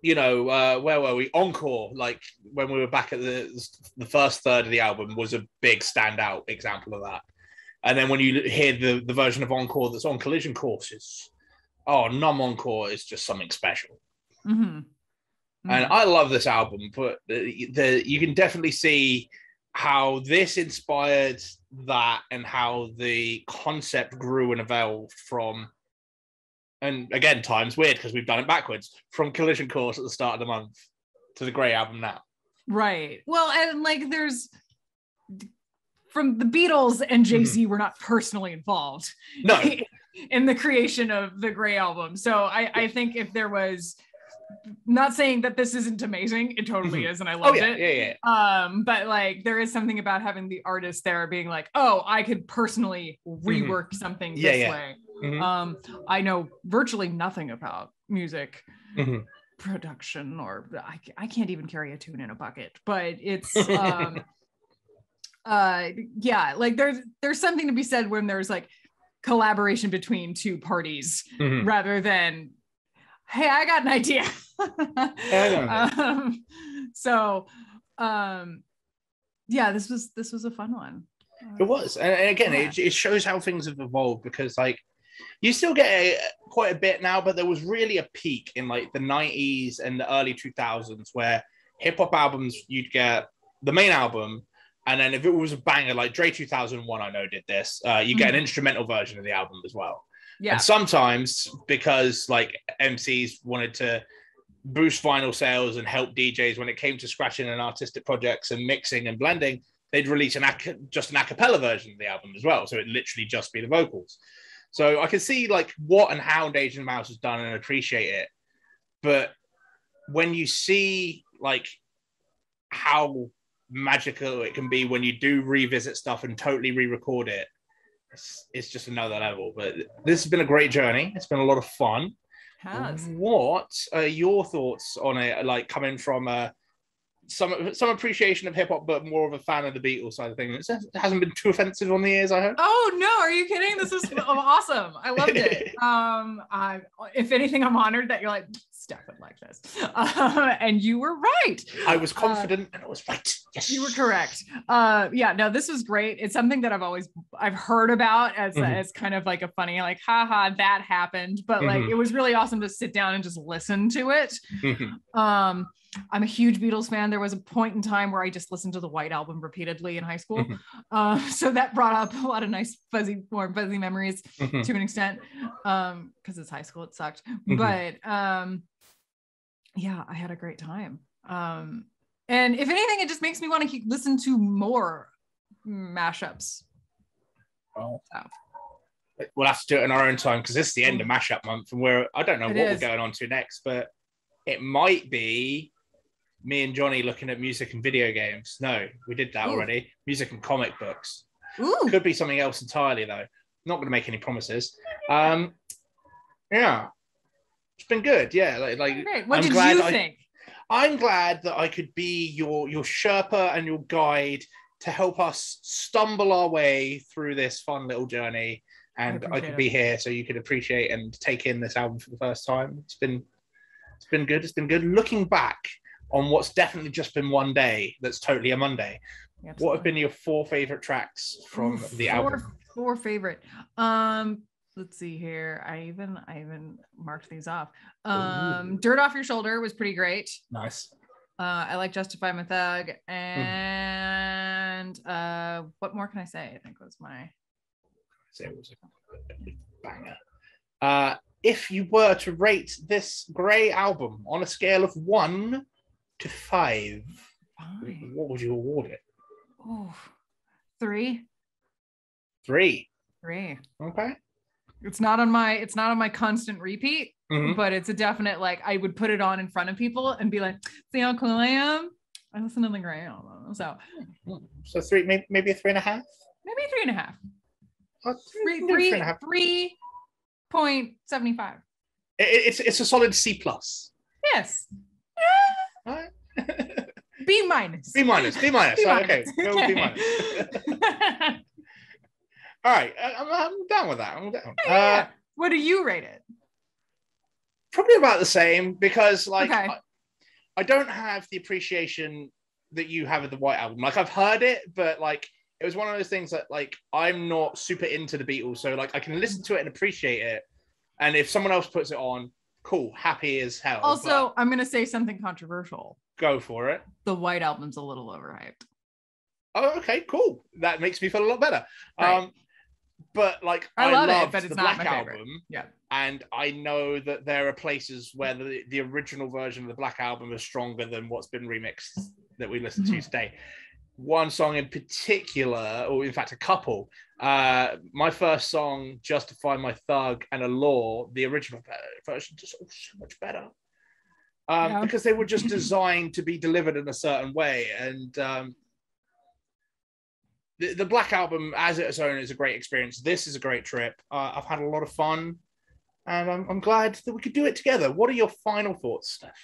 you know, where were we? Encore, like when we were back at the first third of the album, was a big standout example of that. And then when you hear the version of Encore that's on Collision Course, it's Numb Encore is just something special. Mm-hmm. Mm-hmm. And I love this album, but you can definitely see how this inspired that and how the concept grew and evolved from, and again, time's weird because we've done it backwards, from Collision Course at the start of the month to the Grey album now. Right. Well, and like there's from the Beatles and Jay-Z were not personally involved No. in the creation of the Grey album. So I think if there was, not saying that this isn't amazing, it totally is, and I loved it. Yeah. But like there is something about having the artist there being like, oh, I could personally rework something this way. Mm-hmm. I know virtually nothing about music Mm-hmm. production, or I can't even carry a tune in a bucket, but it's yeah, like there's something to be said when there's like collaboration between two parties rather than, hey, I got an idea. Yeah, this was a fun one. It was, and again, it shows how things have evolved, because like you still get quite a bit now, but there was really a peak in like the 90s and the early 2000s where hip-hop albums, you'd get the main album, and then if it was a banger, like Dre 2001, I know did this, you get an instrumental version of the album as well. Yeah. And sometimes, because like MCs wanted to boost vinyl sales and help DJs when it came to scratching and artistic projects and mixing and blending, they'd release just an a cappella version of the album as well. So it'd literally just be the vocals. So I can see like what and how Danger Mouse has done and appreciate it. But when you see like how magical it can be when you do revisit stuff and totally re-record it, it's just another level. But this has been a great journey. It's been a lot of fun. has. What are your thoughts on it? Like coming from some appreciation of hip hop, but more of a fan of the Beatles side of things. It hasn't been too offensive on the ears, I hope. Oh no, are you kidding? This is awesome. I loved it. If anything, I'm honored that you're like, Steph would like this. And you were right. I was confident and I was right. Yes. You were correct. Yeah, no, this was great. It's something that I've heard about as kind of like a funny, like, haha, that happened. But like, it was really awesome to sit down and just listen to it. I'm a huge Beatles fan. There was a point in time where I just listened to the White Album repeatedly in high school. So that brought up a lot of nice, warm, fuzzy memories to an extent. Because it's high school, it sucked. But yeah, I had a great time. And if anything, it just makes me want to listen to more mashups. Well, we'll have to do it in our own time because this is the end of mashup month, and I don't know what we're going on to next, but it might be me and Johnny looking at music and video games. No, we did that already. Music and comic books. Could be something else entirely, though. Not going to make any promises. Yeah, it's been good. Yeah, like what did you think? I'm glad that I could be your Sherpa and your guide to help us stumble our way through this fun little journey, and I could be here so you could appreciate and take in this album for the first time. It's been good. It's been good. Looking back on what's definitely just been one day, that's totally a Monday. Absolutely. What have been your 4 favorite tracks from the album? 4 favorite. Let's see here. I even marked these off. Dirt Off Your Shoulder was pretty great. Nice. I like Justify My Thug. And what more can I say? I think was my... It was a banger. If you were to rate this Grey album on a scale of 1 to 5, what would you award it? 3. 3. Okay. It's not on my constant repeat, but it's a definite, like, I would put it on in front of people and be like, see how cool I am? I listen to the Grey album. So 3, maybe a 3.5? Maybe 3.5. 3.75. It's a solid C+. Yes. B minus. B minus. Okay, go with B minus. All right, I'm down with that. I'm down. What do you rate it? Probably about the same, because like I don't have the appreciation that you have of the White Album. Like, I've heard it, but like it was one of those things that like I'm not super into the Beatles, so like I can listen to it and appreciate it. And if someone else puts it on, cool, happy as hell. Also, I'm gonna say something controversial. Go for it. The White Album's a little overhyped. Oh, okay, cool. That makes me feel a lot better. Right. But like I love it, but the it's not Black my favorite. Album. Yeah. And I know that there are places where the original version of the Black Album is stronger than what's been remixed that we listen to today. One song in particular, or in fact a couple, my first song, Justify My Thug and Allure, the original version, just so much better. Because they were just designed to be delivered in a certain way. And the Black Album, as its own, is a great experience. This is a great trip. I've had a lot of fun, and I'm glad that we could do it together. What are your final thoughts, Steph?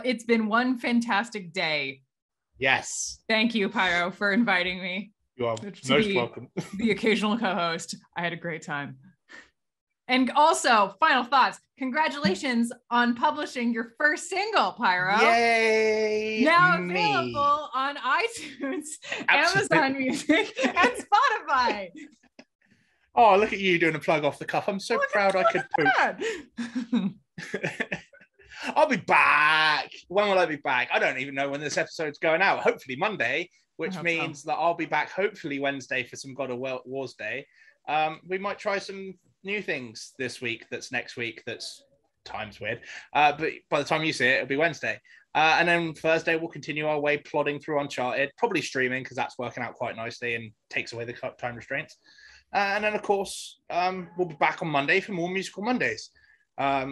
It's been one fantastic day. Yes. Thank you, Pyro, for inviting me. You are most welcome. The occasional co-host. I had a great time. And also, final thoughts. Congratulations on publishing your first single, Pyro. Yay! Now available on iTunes, Amazon Music, and Spotify. Oh, look at you doing a plug off the cuff. I'm so proud I could poop. I'll be back. When will I be back? I don't even know when this episode's going out. Hopefully Monday, which means that I'll be back hopefully Wednesday for some God of War's Day. We might try some new things this week. That's next week. That's time's weird. But by the time you see it, it'll be Wednesday. And then Thursday, we'll continue our way plodding through Uncharted, probably streaming because that's working out quite nicely and takes away the time restraints. And then, of course, we'll be back on Monday for more Musical Mondays.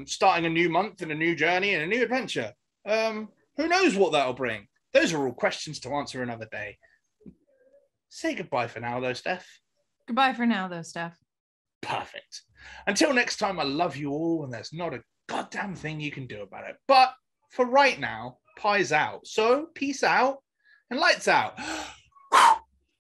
Starting a new month and a new journey and a new adventure. Who knows what that'll bring? Those are all questions to answer another day. Say goodbye for now, though, Steph. Goodbye for now, though, Steph. Perfect. Until next time, I love you all, and there's not a goddamn thing you can do about it. But for right now, Pi's out. So peace out and lights out.